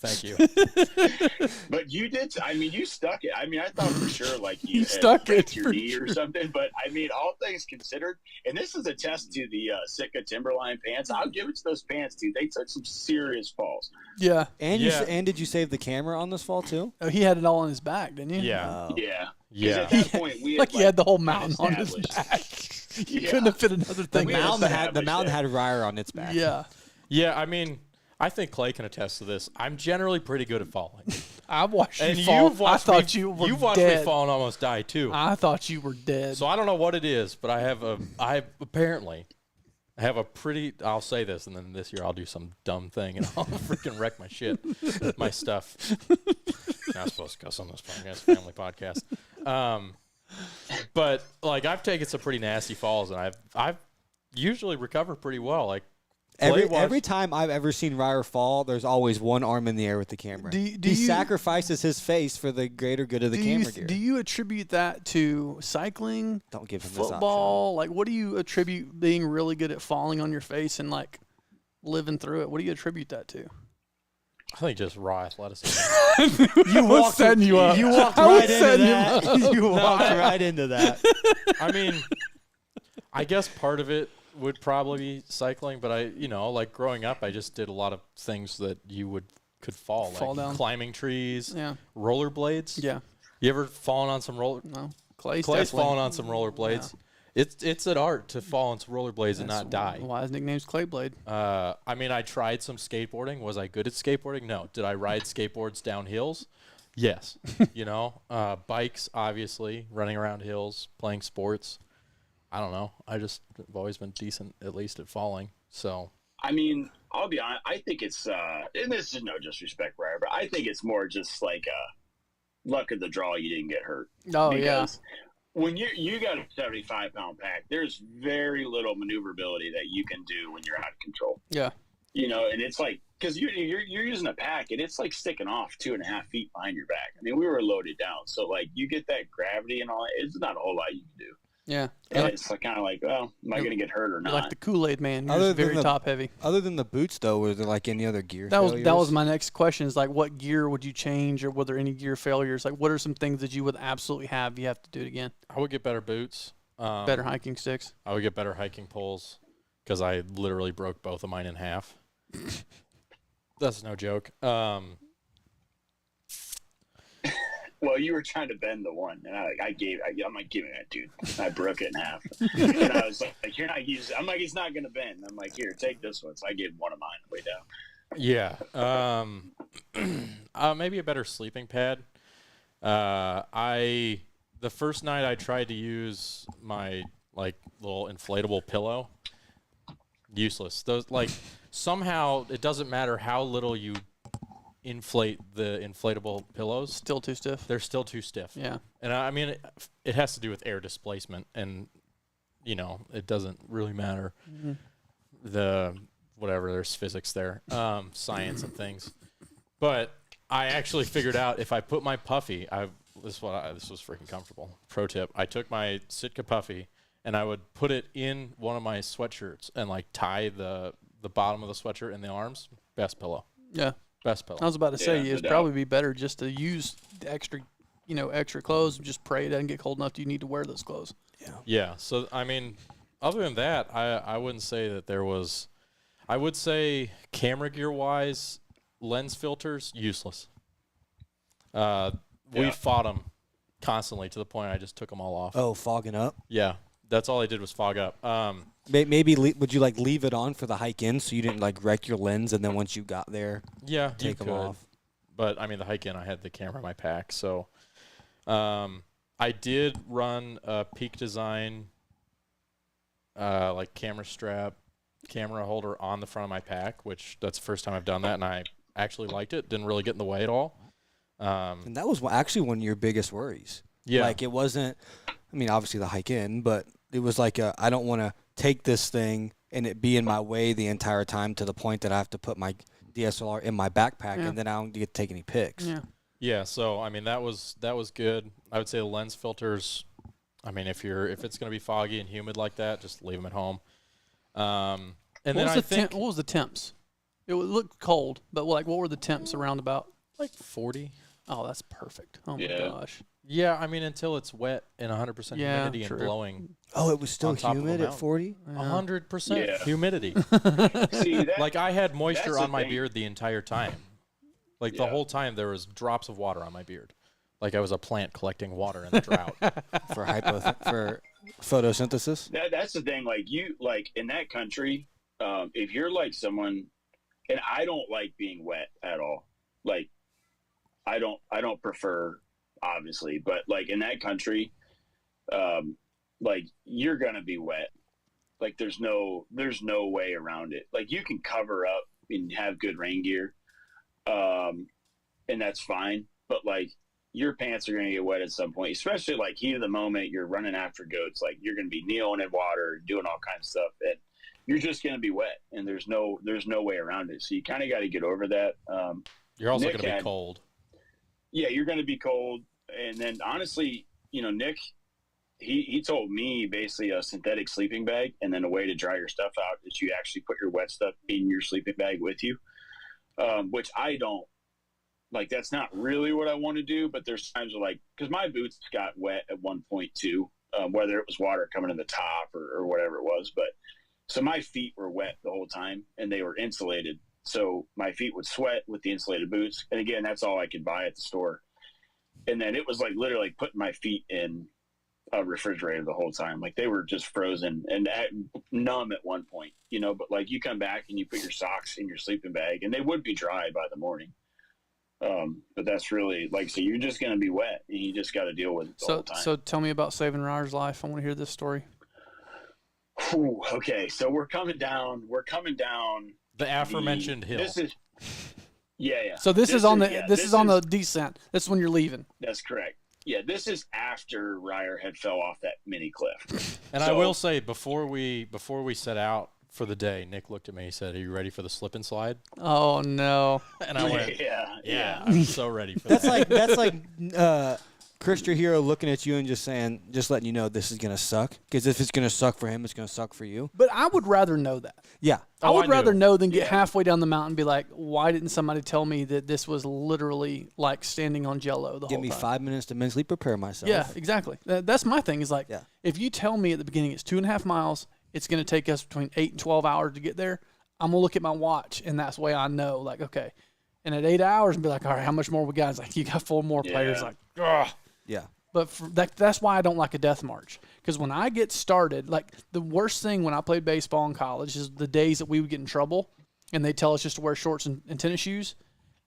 But you did. I mean, you stuck it. I mean, I thought for sure like you had stuck it your for knee sure. or something. But I mean, all things considered, and this is a test to the Sitka Timberline pants. I'll give it to those pants, dude. They took some serious falls. Yeah. And Yeah. and did you save the camera on this fall too? Oh, he had it all on his back, didn't you? Yeah. Oh. Yeah. 'Cause Yeah. At that point, we Like he had the whole mountain on his established- back. You Yeah. couldn't have fit another The thing. We had mountain established had Ryer on its back. Yeah. Yeah, I mean, I think Clay can attest to this. I'm generally pretty good at falling. I watched And you fall. you've watched I thought me, you were you've watched dead. me fall and almost die too. I thought you were dead. So I don't know what it is, but I apparently have a pretty, I'll say this, and then this year I'll do some dumb thing and I'll freaking wreck my shit, my stuff. Not supposed to cuss on this podcast, family podcast. But like I've taken some pretty nasty falls and I've usually recovered pretty well. Like Every time I've ever seen Ryer fall, there's always one arm in the air with the camera. Do he you- sacrifices his face for the greater good of the camera gear. Do you attribute that to cycling, Don't give him this option. football? Like, what do you attribute being really good at falling on your face and like living through it? What do you attribute that to? I think just raw athleticism. You walked setting you up. You walked I was right into setting you that. up. You walked right into that. I mean, I guess part of it would probably be cycling, but like growing up, I just did a lot of things that could fall Fall like down. climbing trees, Yeah. rollerblades. Yeah. You ever fallen on some roller? No. Clay's Clay's definitely- fallen on some rollerblades. It's an art to fall on some rollerblades and not die. Why his nickname's Clayblade? I mean, I tried some skateboarding. Was I good at skateboarding? No. Did I ride skateboards down hills? Yes. Bikes, obviously, running around hills, playing sports. I don't know. I've always been decent, at least at falling. So, I mean, I'll be honest. I think it's, and this is no disrespect, Ryer, but I think it's more just like luck of the draw. You didn't get hurt. Oh, yeah. Because when you got a 75-pound pack, there's very little maneuverability that you can do when you're out of control. Yeah. And it's like because you're using a pack and it's like sticking off 2.5 feet behind your back. I mean, we were loaded down, so like you get that gravity and all. It's not a whole lot you can do. Yeah. And it's like, kind of like, well, am I going to get hurt or You're not? like the Kool-Aid man. You're Other just very than the- top heavy. Other than the boots, though, was there like any other gear That was failures? my next question. Is like, what gear would you change, or were there any gear failures? Like, what are some things that you would absolutely have? You have to do it again. I would get better boots. Better hiking sticks. I would get better hiking poles because I literally broke both of mine in half. That's no joke. Well, you were trying to bend the one, and I'm like, giving it, dude. I broke it in half, and I was like, you're not using. I'm like, it's not gonna bend. I'm like, here, take this one. So I gave one of mine way down. Yeah. Maybe a better sleeping pad. The first night I tried to use my like little inflatable pillow. Useless. Those somehow it doesn't matter how little you inflate the inflatable pillows. Still too stiff. They're still too stiff. Yeah. And I mean, it has to do with air displacement, and it doesn't really matter. Mm-hmm. There's physics there, science and things. But I actually figured out if I put my puffy, this was freaking comfortable. Pro tip: I took my Sitka puffy and I would put it in one of my sweatshirts and like tie the bottom of the sweatshirt in the arms. Best pillow. Yeah. Best pillow. I was about to say Yeah, it'd no probably be better just to use the extra clothes. And just pray it doesn't get cold enough. You need to wear those clothes. Yeah. So, I mean, other than that, I wouldn't say that there was. I would say camera gear wise, lens filters, useless. We fought them constantly to the point I just took them all off. Oh, fogging up. Yeah. That's all I did was fog up. Maybe would you like leave it on for the hike in so you didn't like wreck your lens, and then once you got there, Yeah, take them off? But I mean, the hike in, I had the camera in my pack, so I did run a Peak Design like camera strap, camera holder on the front of my pack, which that's the first time I've done that, and I actually liked it. Didn't really get in the way at all. And that was actually one of your biggest worries. Yeah, Like it wasn't. I mean, obviously the hike in, but it was like I don't want to take this thing and it be in my way the entire time to the point that I have to put my DSLR in my backpack Yeah. and then I don't get to take any pics. Yeah. yeah. So I mean, that was good. I would say the lens filters. I mean, if it's gonna be foggy and humid like that, just leave them at home. And What then was I the think what was the temps? It looked cold, but like what were the temps around about? like 40. Oh, that's perfect. Oh my Yeah. gosh. Yeah, I mean until it's wet and 100% Yeah, humidity true. and blowing Oh, it was still on top of a humid at mountain. 40? 100% Yeah. humidity. See, that, Like I had moisture that's the on my thing. beard the entire time. Like the Yeah. whole time there was drops of water on my beard. Like I was a plant collecting water in the drought. For for photosynthesis? that's the thing. Like you, like in that country, if you're like someone, and I don't like being wet at all. Like I don't prefer, obviously, but like in that country, like you're gonna be wet. Like there's no way around it. Like you can cover up and have good rain gear, and that's fine. But like your pants are gonna get wet at some point, especially like heat of the moment. You're running after goats, like you're gonna be kneeling in water, doing all kinds of stuff, and you're just gonna be wet. And there's no way around it. So you kind of got to get over that. You're also Nick going to be had- cold. Yeah, you're going to be cold. And then honestly, Nick, he told me basically a synthetic sleeping bag, and then a way to dry your stuff out is you actually put your wet stuff in your sleeping bag with you, which I don't like. That's not really what I want to do, but there's times where, like, because my boots got wet at one point too, whether it was water coming in the top or whatever it was. But so my feet were wet the whole time, and they were insulated. So my feet would sweat with the insulated boots. And again, that's all I could buy at the store. And then it was like literally putting my feet in a refrigerator the whole time. Like they were just frozen and numb at one point, but like you come back and you put your socks in your sleeping bag and they would be dry by the morning. But that's really like, so you're just going to be wet and you just got to deal with it the whole time. So tell me about saving Ryer's life. I want to hear this story. Whew, okay. So we're coming down. The aforementioned hill. This is, yeah. So this is on the yeah, this is on the descent. This is when you're leaving. That's correct. Yeah, this is after Ryer had fell off that mini cliff. And I will say, before we set out for the day, Nick looked at me. He said, "Are you ready for the slip and slide?" Oh no. And I went, Yeah. I'm so ready for that." That's like Christian Hero looking at you and just letting you know this is gonna suck. Because if it's gonna suck for him, it's gonna suck for you. But I would rather know that. Yeah. I would rather knew. know than get halfway down the mountain and be like, why didn't somebody tell me that this was literally like standing on Jell-O the Give whole me time? 5 minutes to mentally prepare myself. Yeah, exactly. That's my thing is like, Yeah. if you tell me at the beginning it's 2.5 miles, it's going to take us between 8 and 12 hours to get there, I'm going to look at my watch, and that's the way I know, like, okay. And at 8 hours, and be like, all right, how much more we got? It's like, you got 4 more players. Yeah. Like, ugh. Yeah. But that's why I don't like a death march. Because when I get started, like the worst thing when I played baseball in college is the days that we would get in trouble and they tell us just to wear shorts and tennis shoes.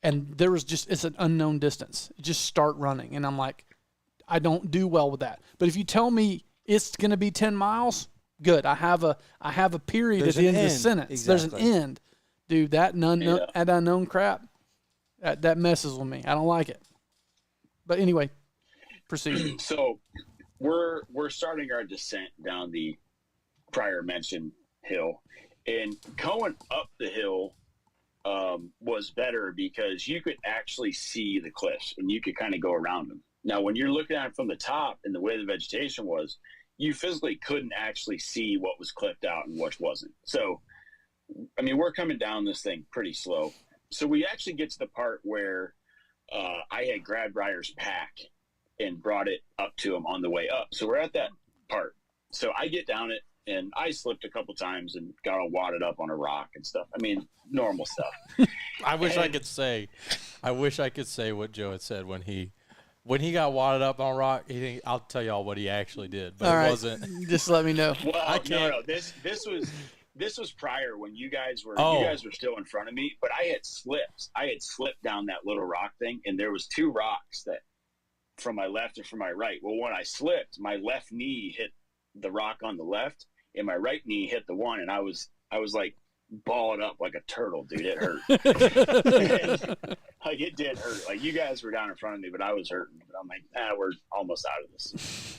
And there was it's an unknown distance. Just start running. And I'm like, I don't do well with that. But if you tell me it's going to be 10 miles, good. I have a period There's at the an end of the end. sentence. Exactly. There's an end. Dude, that unknown crap, that messes with me. I don't like it. But anyway, proceed. So we're starting our descent down the prior mentioned hill, and going up the hill was better because you could actually see the cliffs and you could kind of go around them. Now, when you're looking at it from the top and the way the vegetation was, you physically couldn't actually see what was clipped out and what wasn't. So, I mean, we're coming down this thing pretty slow. So we actually get to the part where I had grabbed Ryer's pack and brought it up to him on the way up. So we're at that part. So I get down it, and I slipped a couple times and got all wadded up on a rock and stuff. I mean, normal stuff. I wish I could say what Joe had said when he got wadded up on a rock. I'll tell y'all what he actually did, but All right. it wasn't. Just let me know. Well, I can't. no. This was prior when you guys were still in front of me, but I had slipped down that little rock thing, and there was 2 rocks that from my left and from my right. Well, when I slipped, my left knee hit the rock on the left, and my right knee hit the one, and I was like balled up like a turtle, dude. It hurt. Like it did hurt. Like you guys were down in front of me, but I was hurting. But I'm like, we're almost out of this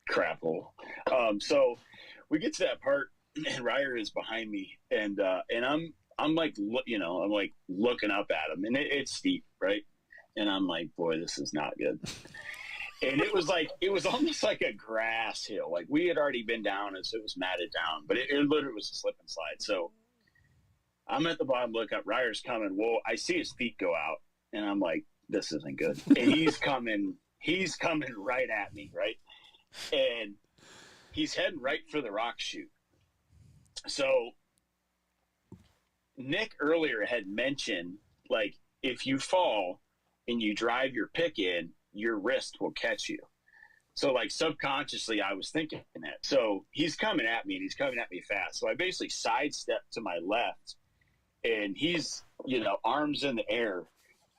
crap hole. So we get to that part, and Ryer is behind me, and I'm like, I'm like looking up at him, and it's steep, right? And I'm like, boy, this is not good. And it was almost like a grass hill. Like we had already been down, and so it was matted down, but it literally was a slip and slide. So I'm at the bottom, look up, Ryer's coming. Well, I see his feet go out, and I'm like, this isn't good. And he's coming right at me, right? And he's heading right for the rock chute. So Nick earlier had mentioned, like, if you fall and you drive your pick in, your wrist will catch you. So, like, subconsciously, I was thinking that. So he's coming at me, and he's coming at me fast. So I basically sidestepped to my left, and he's, arms in the air.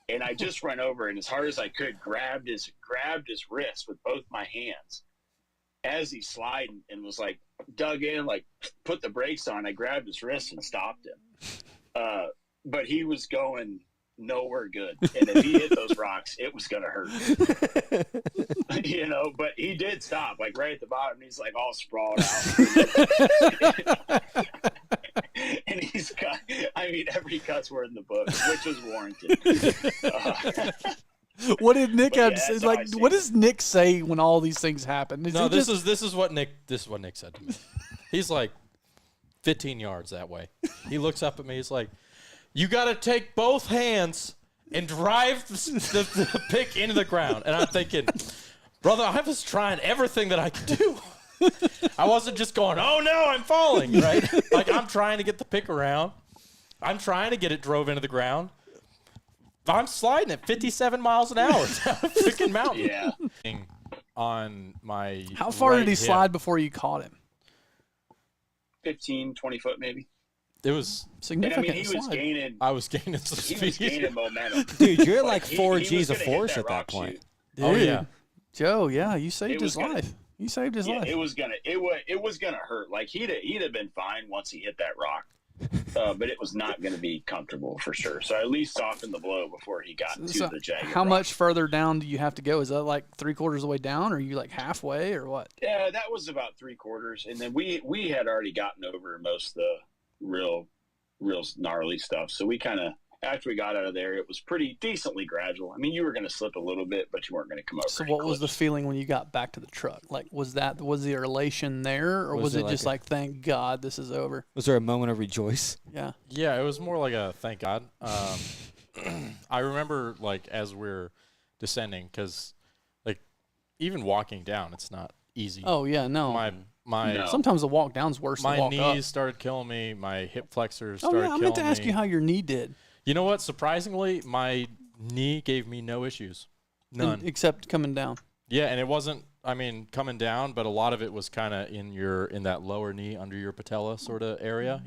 And I just ran over, and as hard as I could, grabbed his wrist with both my hands as he's sliding, and was like, dug in, like, put the brakes on. I grabbed his wrist and stopped him. But he was going nowhere good. And if he hit those rocks, it was going to hurt. But he did stop, like, right at the bottom. He's, like, all sprawled out. And he's cut. I mean, every cut's were in the book, which was warranted. What did Nick have to yeah, say? so Like, what does Nick say when all these things happen? No, this is what Nick said to me. He's like 15 yards that way. He looks up at me. He's like, "You got to take both hands and drive the pick into the ground." And I'm thinking, brother, I was trying everything that I could do. I wasn't just going, "Oh no, I'm falling," right? Like, I'm trying to get the pick around. I'm trying to get it drove into the ground. I'm sliding at 57 miles an hour down a freaking mountain. Yeah. On my How far right did he hip. slide before you caught him? 15, 20 foot maybe. It was. And, I Significant mean, he was slide. gaining. I was gaining some He speed. was gaining momentum. Dude, you're at like He 4 was G's of gonna hit force at that rock point. chute. Dude, Oh, yeah. Joe, yeah, you saved It his was gonna- life. You saved his Yeah, life. it was gonna hurt. Like he'd have been fine once he hit that rock, but it was not gonna be comfortable for sure. So I at least softened the blow before he got to So the jagged. how rock. much further down do you have to go? Is that like 3/4 of the way down, or are you like halfway, or what? Yeah, that was about 3/4, and then we had already gotten over most of the real gnarly stuff. So we kind of, after we got out of there, it was pretty decently gradual. I mean, you were going to slip a little bit, but you weren't going to come over. So any what was the cliffs. feeling when you got back to the truck? Like, was the elation there, or Was was it it like just a- like, thank God this is over? Was there a moment of rejoice? Yeah. Yeah, it was more like a thank God. I remember, like, as we're descending, because, like, even walking down, it's not easy. Oh yeah, no. My No. Sometimes the walk down's worse than my walk up. knees started killing me. My hip flexors Oh started yeah, I killing meant to ask me. you how your knee did. You know what? Surprisingly, my knee gave me no issues. None. Except coming down. Yeah, and it wasn't, I mean, coming down, but a lot of it was kind of in that lower knee under your patella sort of area,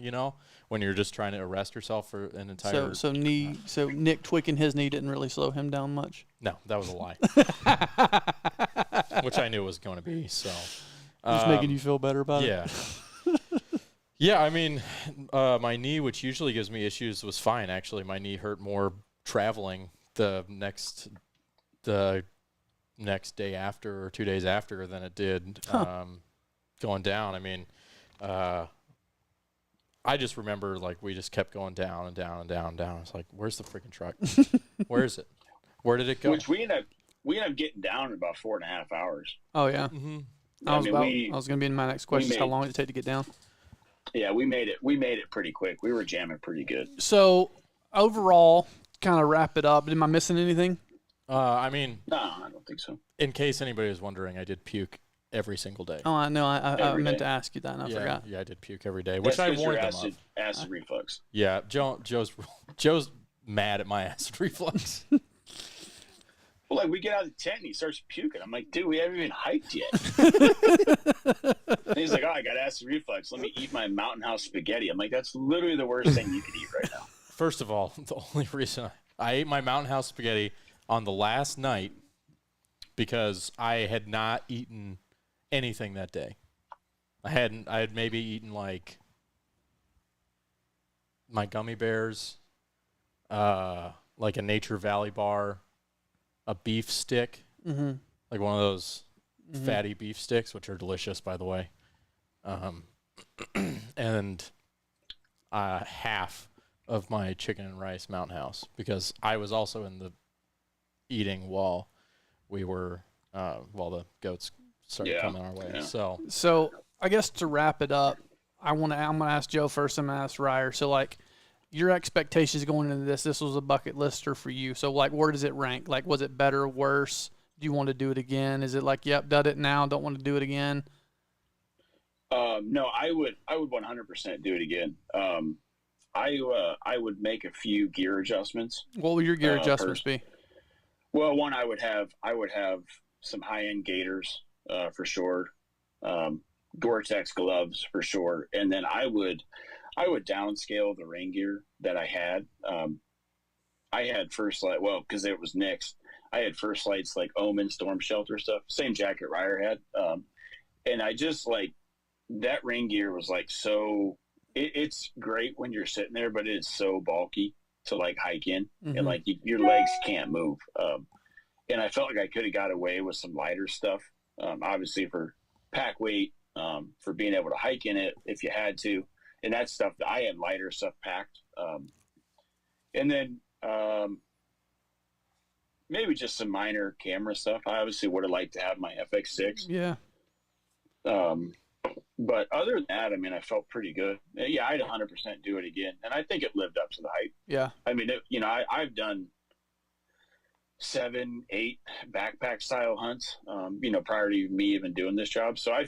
when you're just trying to arrest yourself for an entire. So Nick tweaking his knee didn't really slow him down much. No, that was a lie. Which I knew it was going to be, so. Just making you feel better about it. Yeah. Yeah, I mean, my knee, which usually gives me issues, was fine, actually. My knee hurt more traveling the next day after or 2 days after than it did going down. I mean, I just remember, like, we just kept going down and down and down and down. It's like, where's the freaking truck? Where is it? Where did it go? Which we ended up getting down in about 4.5 hours. Oh yeah. Mm-hmm. I was mean, going to be in my next question. How made- long did it take to get down? Yeah, we made it pretty quick. We were jamming pretty good. So overall, kind of wrap it up. Am I missing anything? I mean, No, I don't think so. in case anybody was wondering, I did puke every single day. Oh, I know. I Every meant day. to ask you that, and I yeah, forgot. yeah, I did puke every day, which That's I 'cause warned your them of. acid reflux. Yeah, Joe's mad at my acid reflux. Well, like, we get out of the tent and he starts puking. I'm like, dude, we haven't even hiked yet. And he's like, oh, I got acid reflux. Let me eat my Mountain House spaghetti. I'm like, that's literally the worst thing you could eat right now. First of all, the only reason I ate my Mountain House spaghetti on the last night because I had not eaten anything that day. I had maybe eaten like my gummy bears, like a Nature Valley bar, a beef stick, Mm-hmm. like one of those fatty beef sticks, which are delicious, by the way. And half of my chicken and rice Mountain House because I was also in the eating while we were while the goats started coming our way. Yeah. So I guess to wrap it up, I'm gonna ask Joe first. I'm gonna ask Ryer. So like, your expectations going into this was a bucket lister for you. So like, where does it rank? Like, was it better, worse? Do you want to do it again? Is it like, yep, done it now, don't want to do it again? No, I would 100% do it again. I would make a few gear adjustments. What will your gear adjustments be? Well, one, I would have some high-end gaiters for sure, Gore-Tex gloves for sure, and then I would downscale the rain gear that I had. I had First Light, well, because it was Nick's. I had First Light's like Omen storm shelter stuff, same jacket Ryer had, and I just like that rain gear was like so. It's great when you're sitting there, but it's so bulky to like hike in, and like your legs can't move. And I felt like I could have got away with some lighter stuff, obviously for pack weight, for being able to hike in it if you had to, and that stuff. I had lighter stuff packed, and then maybe just some minor camera stuff. I obviously would have liked to have my FX6. Yeah. But other than that, I mean, I felt pretty good. Yeah, I'd 100% do it again, and I think it lived up to the hype. Yeah. I mean, I've done 7, 8 backpack style hunts, prior to me even doing this job. So I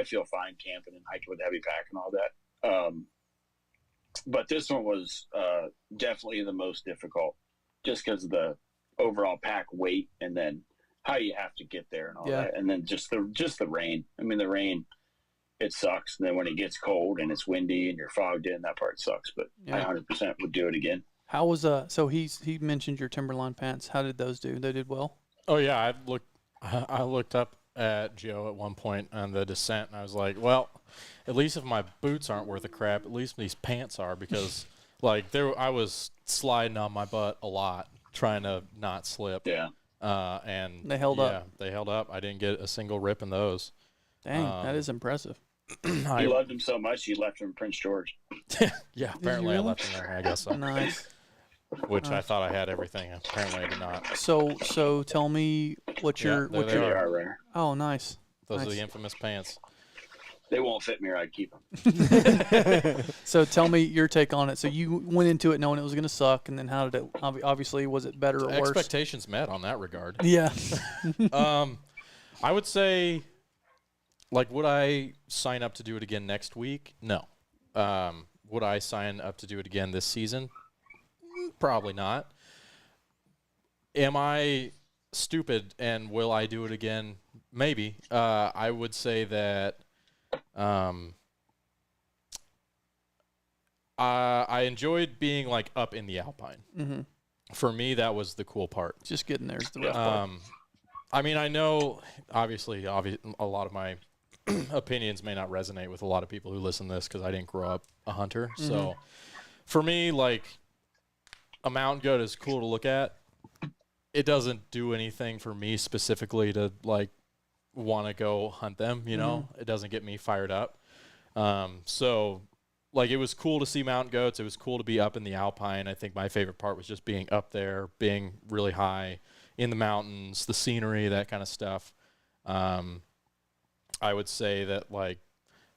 feel fine camping and hiking with heavy pack and all that. But this one was definitely the most difficult, just because of the overall pack weight, and then how you have to get there and all that, and then just the rain. I mean, the rain, it sucks. And then when it gets cold and it's windy and you're fogged in, that part sucks. But I 100% would do it again. How was so he mentioned your Timberline pants. How did those do? They did well? Oh yeah, I looked up at Joe at one point on the descent, and I was like, well, at least if my boots aren't worth a crap, at least these pants are, because like I was sliding on my butt a lot trying to not slip. Yeah. And they held up. Yeah, they held up. I didn't get a single rip in those. Dang, that is impressive. You loved him so much, you left him in Prince George. Yeah, apparently I left him there. I guess so. Nice. Which I thought I had everything. Apparently I did not. So tell me what your They are rare. Oh, nice. Those nice. are the infamous pants. They won't fit me, or I'd keep them. So tell me your take on it. So you went into it knowing it was going to suck, and then how did it? Obviously, was it better or worse? Expectations met on that regard. Yeah. I would say, like, would I sign up to do it again next week? No. Would I sign up to do it again this season? Probably not. Am I stupid, and will I do it again? Maybe. I would say that I enjoyed being like up in the Alpine. Mm-hmm. For me, that was the cool part. Just getting there is the rough part. I mean, I know obviously a lot of my opinions may not resonate with a lot of people who listen to this, because I didn't grow up a hunter. Mm-hmm. So for me, like, a mountain goat is cool to look at. It doesn't do anything for me specifically to like want to go hunt them, you know. It doesn't get me fired up. So like, it was cool to see mountain goats. It was cool to be up in the Alpine. I think my favorite part was just being up there, being really high in the mountains, the scenery, that kind of stuff. I would say that, like,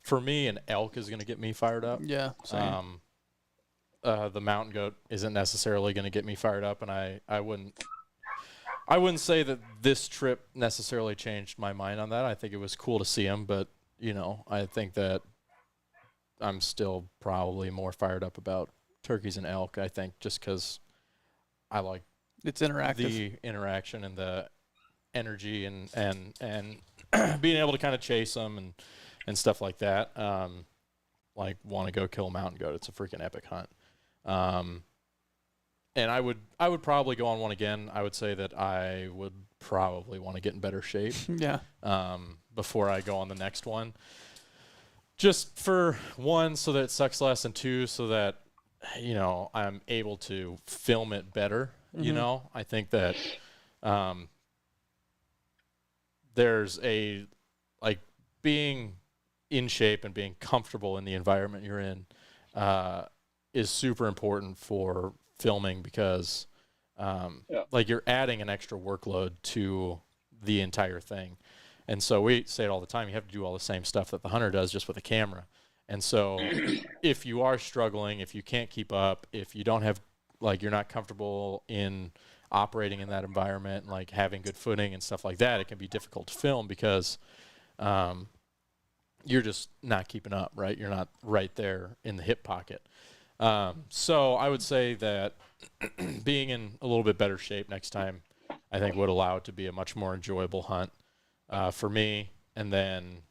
for me, an elk is going to get me fired up. Yeah, same. The mountain goat isn't necessarily going to get me fired up, and I wouldn't say that this trip necessarily changed my mind on that. I think it was cool to see him, but, you know, I think that I'm still probably more fired up about turkeys and elk, I think, just because I like it's interactive. the interaction and the energy and being able to kind of chase them and stuff like that. Like, want to go kill a mountain goat. It's a freaking epic hunt. And I would probably go on one again. I would say that I would probably want to get in better shape. Yeah. Before I go on the next one. Just for one, so that it sucks less, and two, so that, you know, I'm able to film it better. You know, I think that there's a, like, being in shape and being comfortable in the environment you're in is super important for filming, because like, you're adding an extra workload to the entire thing. And so we say it all the time, you have to do all the same stuff that the hunter does just with a camera. And so if you are struggling, if you can't keep up, if you don't have, like, you're not comfortable in operating in that environment, like having good footing and stuff like that, it can be difficult to film because you're just not keeping up, right? You're not right there in the hip pocket. So I would say that being in a little bit better shape next time, I think would allow it to be a much more enjoyable hunt for me. And then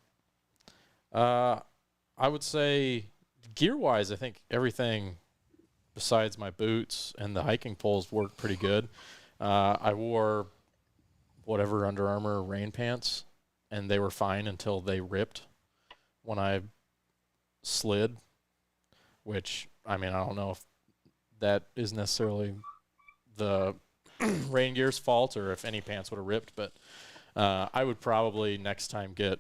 I would say gear-wise, I think everything besides my boots and the hiking poles worked pretty good. I wore whatever Under Armour rain pants, and they were fine until they ripped when I slid, which, I mean, I don't know if that is necessarily the rain gear's fault or if any pants would have ripped, but I would probably next time get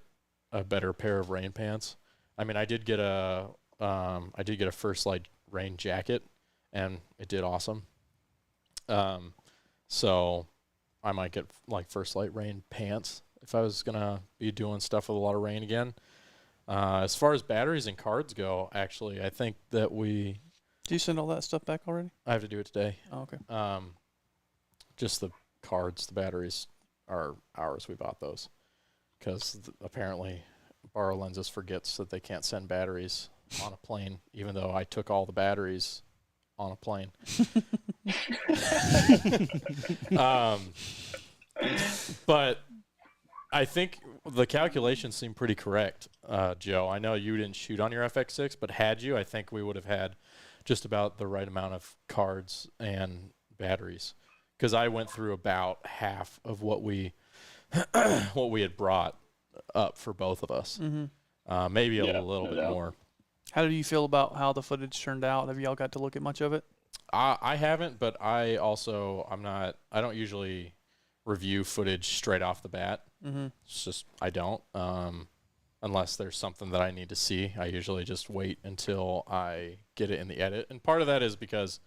a better pair of rain pants. I mean, I did get a First Light rain jacket, and it did awesome. So I might get like First Light rain pants if I was gonna be doing stuff with a lot of rain again. As far as batteries and cards go, actually, I think that Do you send all that stuff back already? I have to do it today. Oh, okay. Just the cards, the batteries are ours. We bought those because apparently Borrow Lenses forgets that they can't send batteries on a plane, even though I took all the batteries on a plane. But I think the calculations seem pretty correct, Joe. I know you didn't shoot on your FX6, but had you, I think we would have had just about the right amount of cards and batteries, because I went through about half of what we had brought up for both of us. Mm-hmm. Maybe a little bit more. How do you feel about how the footage turned out? Have y'all got to look at much of it? I haven't, but I don't usually review footage straight off the bat. Mm-hmm. It's just, I don't. Unless there's something that I need to see. I usually just wait until I get it in the edit. And part of that is because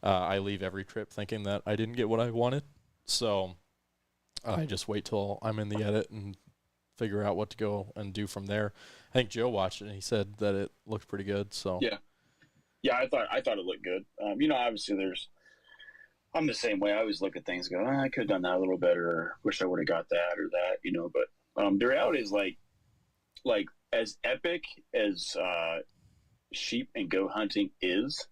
I leave every trip thinking that I didn't get what I wanted. So I just wait till I'm in the edit and figure out what to go and do from there. I think Joe watched it and he said that it looked pretty good. So yeah, I thought it looked good. Obviously I'm the same way. I always look at things and go, I could have done that a little better, or wish I would have got that or that, but the reality is like as epic as sheep and goat hunting is,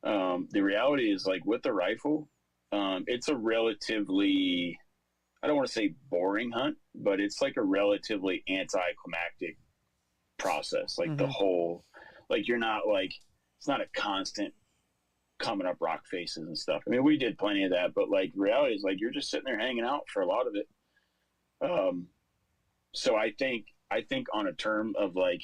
the reality is, like, with the rifle, it's a relatively, I don't want to say boring hunt, but it's like a relatively anticlimactic process. Like the whole, like, you're not like, it's not a constant coming up rock faces and stuff. I mean, we did plenty of that, but like reality is like, you're just sitting there hanging out for a lot of it. So I think on a term of like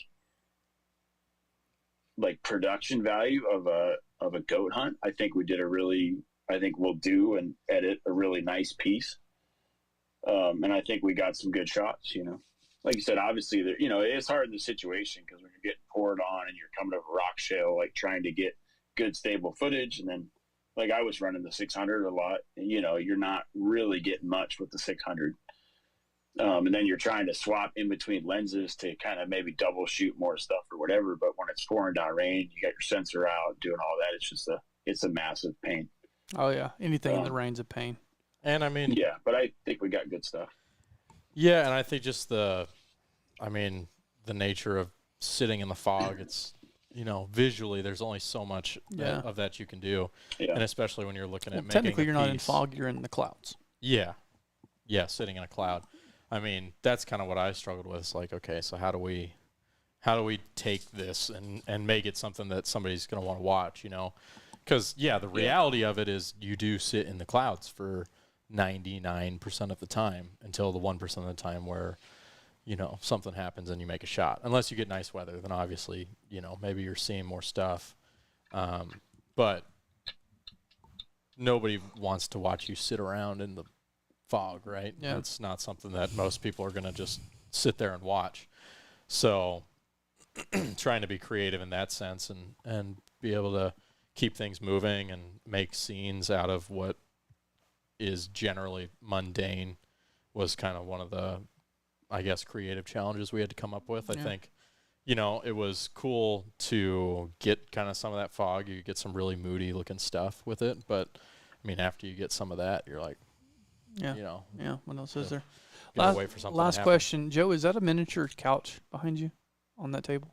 production value of a goat hunt, I think we'll do and edit a really nice piece. And I think we got some good shots, like you said, obviously it's hard in the situation because when you're getting poured on and you're coming over rock shale, like trying to get good stable footage. And then like I was running the 600 a lot, and, you're not really getting much with the 600. And then you're trying to swap in between lenses to kind of maybe double shoot more stuff or whatever. But when it's pouring down rain, you got your sensor out doing all that. It's just it's a massive pain. Oh yeah. Anything in the rain's a pain. And I mean, yeah, but I think we got good stuff. Yeah. And I think just the nature of sitting in the fog, it's, visually there's only so much of that you can do. Yeah. And especially when you're looking at making technically you're not in fog, you're in the clouds. Yeah. Yeah. Sitting in a cloud. I mean, that's kind of what I struggled with. It's like, okay, so how do we take this and make it something that somebody's going to want to watch, Because, the reality of it is you do sit in the clouds for 99% of the time until the 1% of the time where, something happens and you make a shot. Unless you get nice weather, then obviously, maybe you're seeing more stuff. But nobody wants to watch you sit around in the fog, right? Yeah. It's not something that most people are going to just sit there and watch. So trying to be creative in that sense and be able to keep things moving and make scenes out of what is generally mundane was kind of one of the, I guess, creative challenges we had to come up with. I Yeah. think, it was cool to get kind of some of that fog. You get some really moody looking stuff with it. But, I mean, after you get some of that, you're like, Yeah. you know, Yeah. What else is there? gotta wait for something to Last happen. question, Joe. Is that a miniature couch behind you on that table?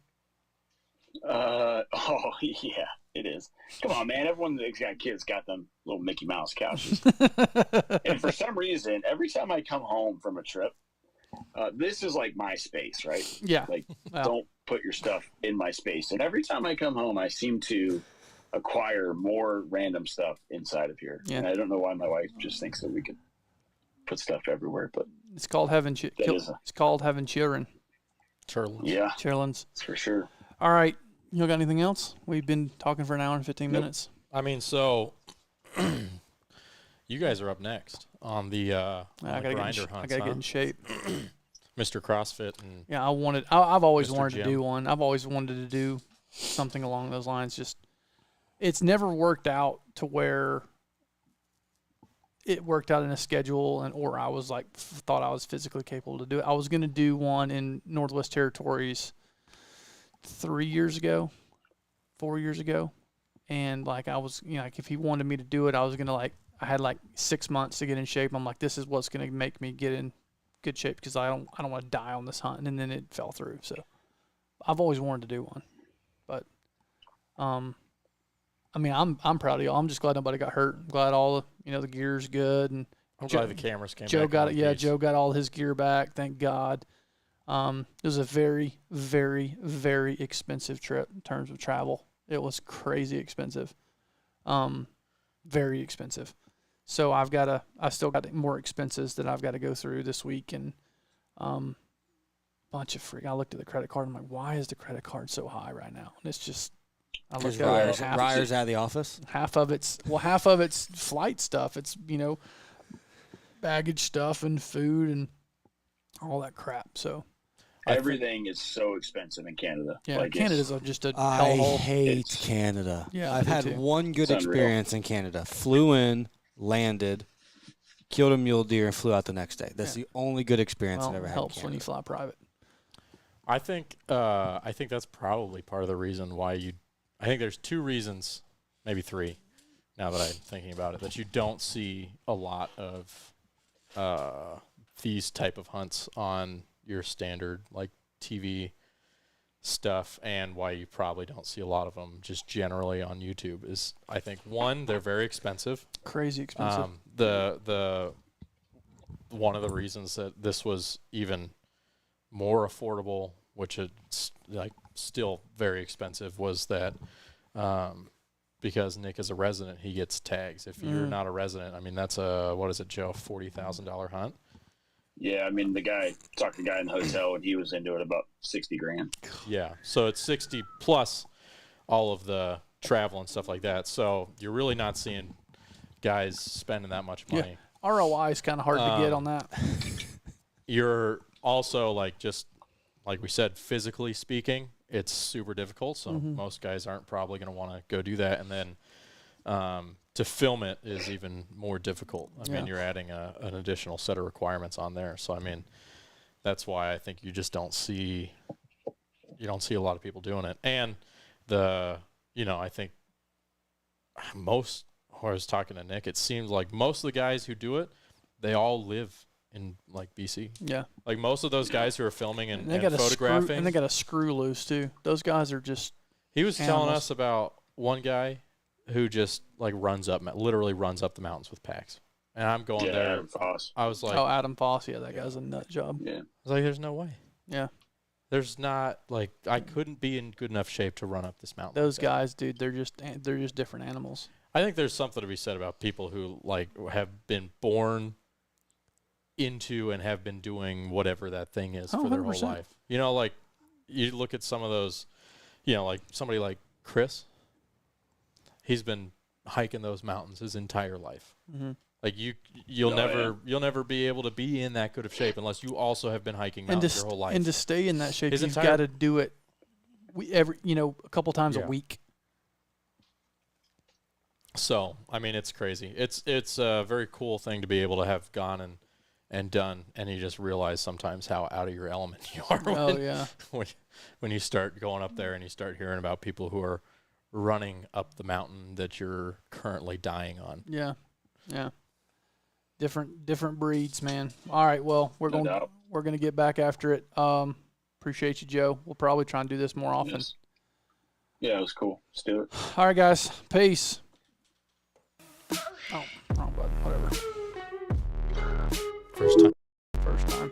Oh yeah, it is. Come on, man. Everyone that's got kids got them little Mickey Mouse couches. And for some reason, every time I come home from a trip, this is like my space, right? Yeah. Like, Wow. don't put your stuff in my space. And every time I come home, I seem to acquire more random stuff inside of here. Yeah. And I don't know why my wife just thinks that we could put stuff everywhere, but It's called having it's called having children. Churlins. yeah, Children's. that's for sure. All right. You got anything else? We've been talking for an hour and 15 Nope. minutes. I mean, so you guys are up next on the I gotta grinder hunts, I gotta huh? get in shape. Mr. CrossFit and Yeah, I've always Mr. wanted to Jim. do one. I've always wanted to do something along those lines. Just, it's never worked out to where it worked out in a schedule or I was like, thought I was physically capable to do it. I was going to do one in Northwest Territories 4 years ago. And like, I was, like if he wanted me to do it, I was going to I had like 6 months to get in shape. I'm like, this is what's going to make me get in good shape because I don't want to die on this hunt. And then it fell through. So I've always wanted to do one, but I mean, I'm proud of y'all. I'm just glad nobody got hurt. I'm glad all the the gear's good, and I'm glad the cameras came Joe back. got in it. one Yeah, piece. Joe got all his gear back. Thank God. It was a very, very, very expensive trip in terms of travel. It was crazy expensive. Very expensive. So I still got more expenses that I've got to go through this week, and bunch of I looked at the credit card. I'm like, why is the credit card so high right now? And it's just, I look Because at it, Ryer's out of the office. half of it's flight stuff. It's baggage stuff and food and all that crap. So Everything is so expensive in Canada. yeah, Like, Canada's just a I hellhole. hate It's- Canada. Yeah, I've me had too. one good It's unreal. experience in Canada. Flew in, landed, killed a mule deer, and flew out the next day. That's the only good experience Well, I've ever it had. helps in when you Canada. fly private. I think that's probably part of the reason why I think there's 2 reasons, maybe 3, now that I'm thinking about it, that you don't see a lot of these type of hunts on your standard like TV stuff, and why you probably don't see a lot of them just generally on YouTube is, I think, one, they're very expensive. Crazy expensive. The one of the reasons that this was even more affordable, which it's like still very expensive, was that because Nick is a resident, he gets tags. If you're not a resident, I mean, that's a, what is it, Joe, $40,000 hunt? Yeah, I mean, talked to the guy in the hotel, and he was into it about $60,000. Yeah, so it's 60 plus all of the travel and stuff like that. So you're really not seeing guys spending that much money. ROI is kind of hard to get on that. You're also just like we said, physically speaking, it's super difficult. So most guys aren't probably going to want to go do that. And then to film it is even more difficult. I mean, you're adding an additional set of requirements on there. So, I mean, that's why I think you just don't see a lot of people doing it. And I think I was talking to Nick, it seems like most of the guys who do it, they all live in BC. Yeah. Like most of those guys who are filming and they got photographing. and they got a screw loose too. Those guys are just. He was telling animals. us about one guy who just literally runs up the mountains with packs. And I'm going there. Adam Foss. I was like, Adam Foss. Yeah, that guy's a nut job. Yeah. I was like, there's no way. Yeah. There's not I couldn't be in good enough shape to run up this mountain. Those like that. guys, dude, they're just different animals. I think there's something to be said about people who have been born into and have been doing whatever that thing is for their whole 100%. life. You look at some of those, like somebody like Chris. He's been hiking those mountains his entire life. Mm-hmm. Like you'll never be able to be in that good of shape unless you also have been hiking mountains your whole life. And to stay in that shape, His you've entire- got to do it a couple times a Yeah. week. So, I mean, it's crazy. It's a very cool thing to be able to have gone and done, and you just realize sometimes how out of your element you are Oh yeah. when you start going up there and you start hearing about people who are running up the mountain that you're currently dying on. Yeah. Yeah. Different breeds, man. All right, well, we're No going doubt. to get back after it. Appreciate you, Joe. We'll probably try and do this more often. Yes. Yeah, it was cool. Let's do it. All right, guys. Peace. Oh, wrong button. Whatever. First time. First time.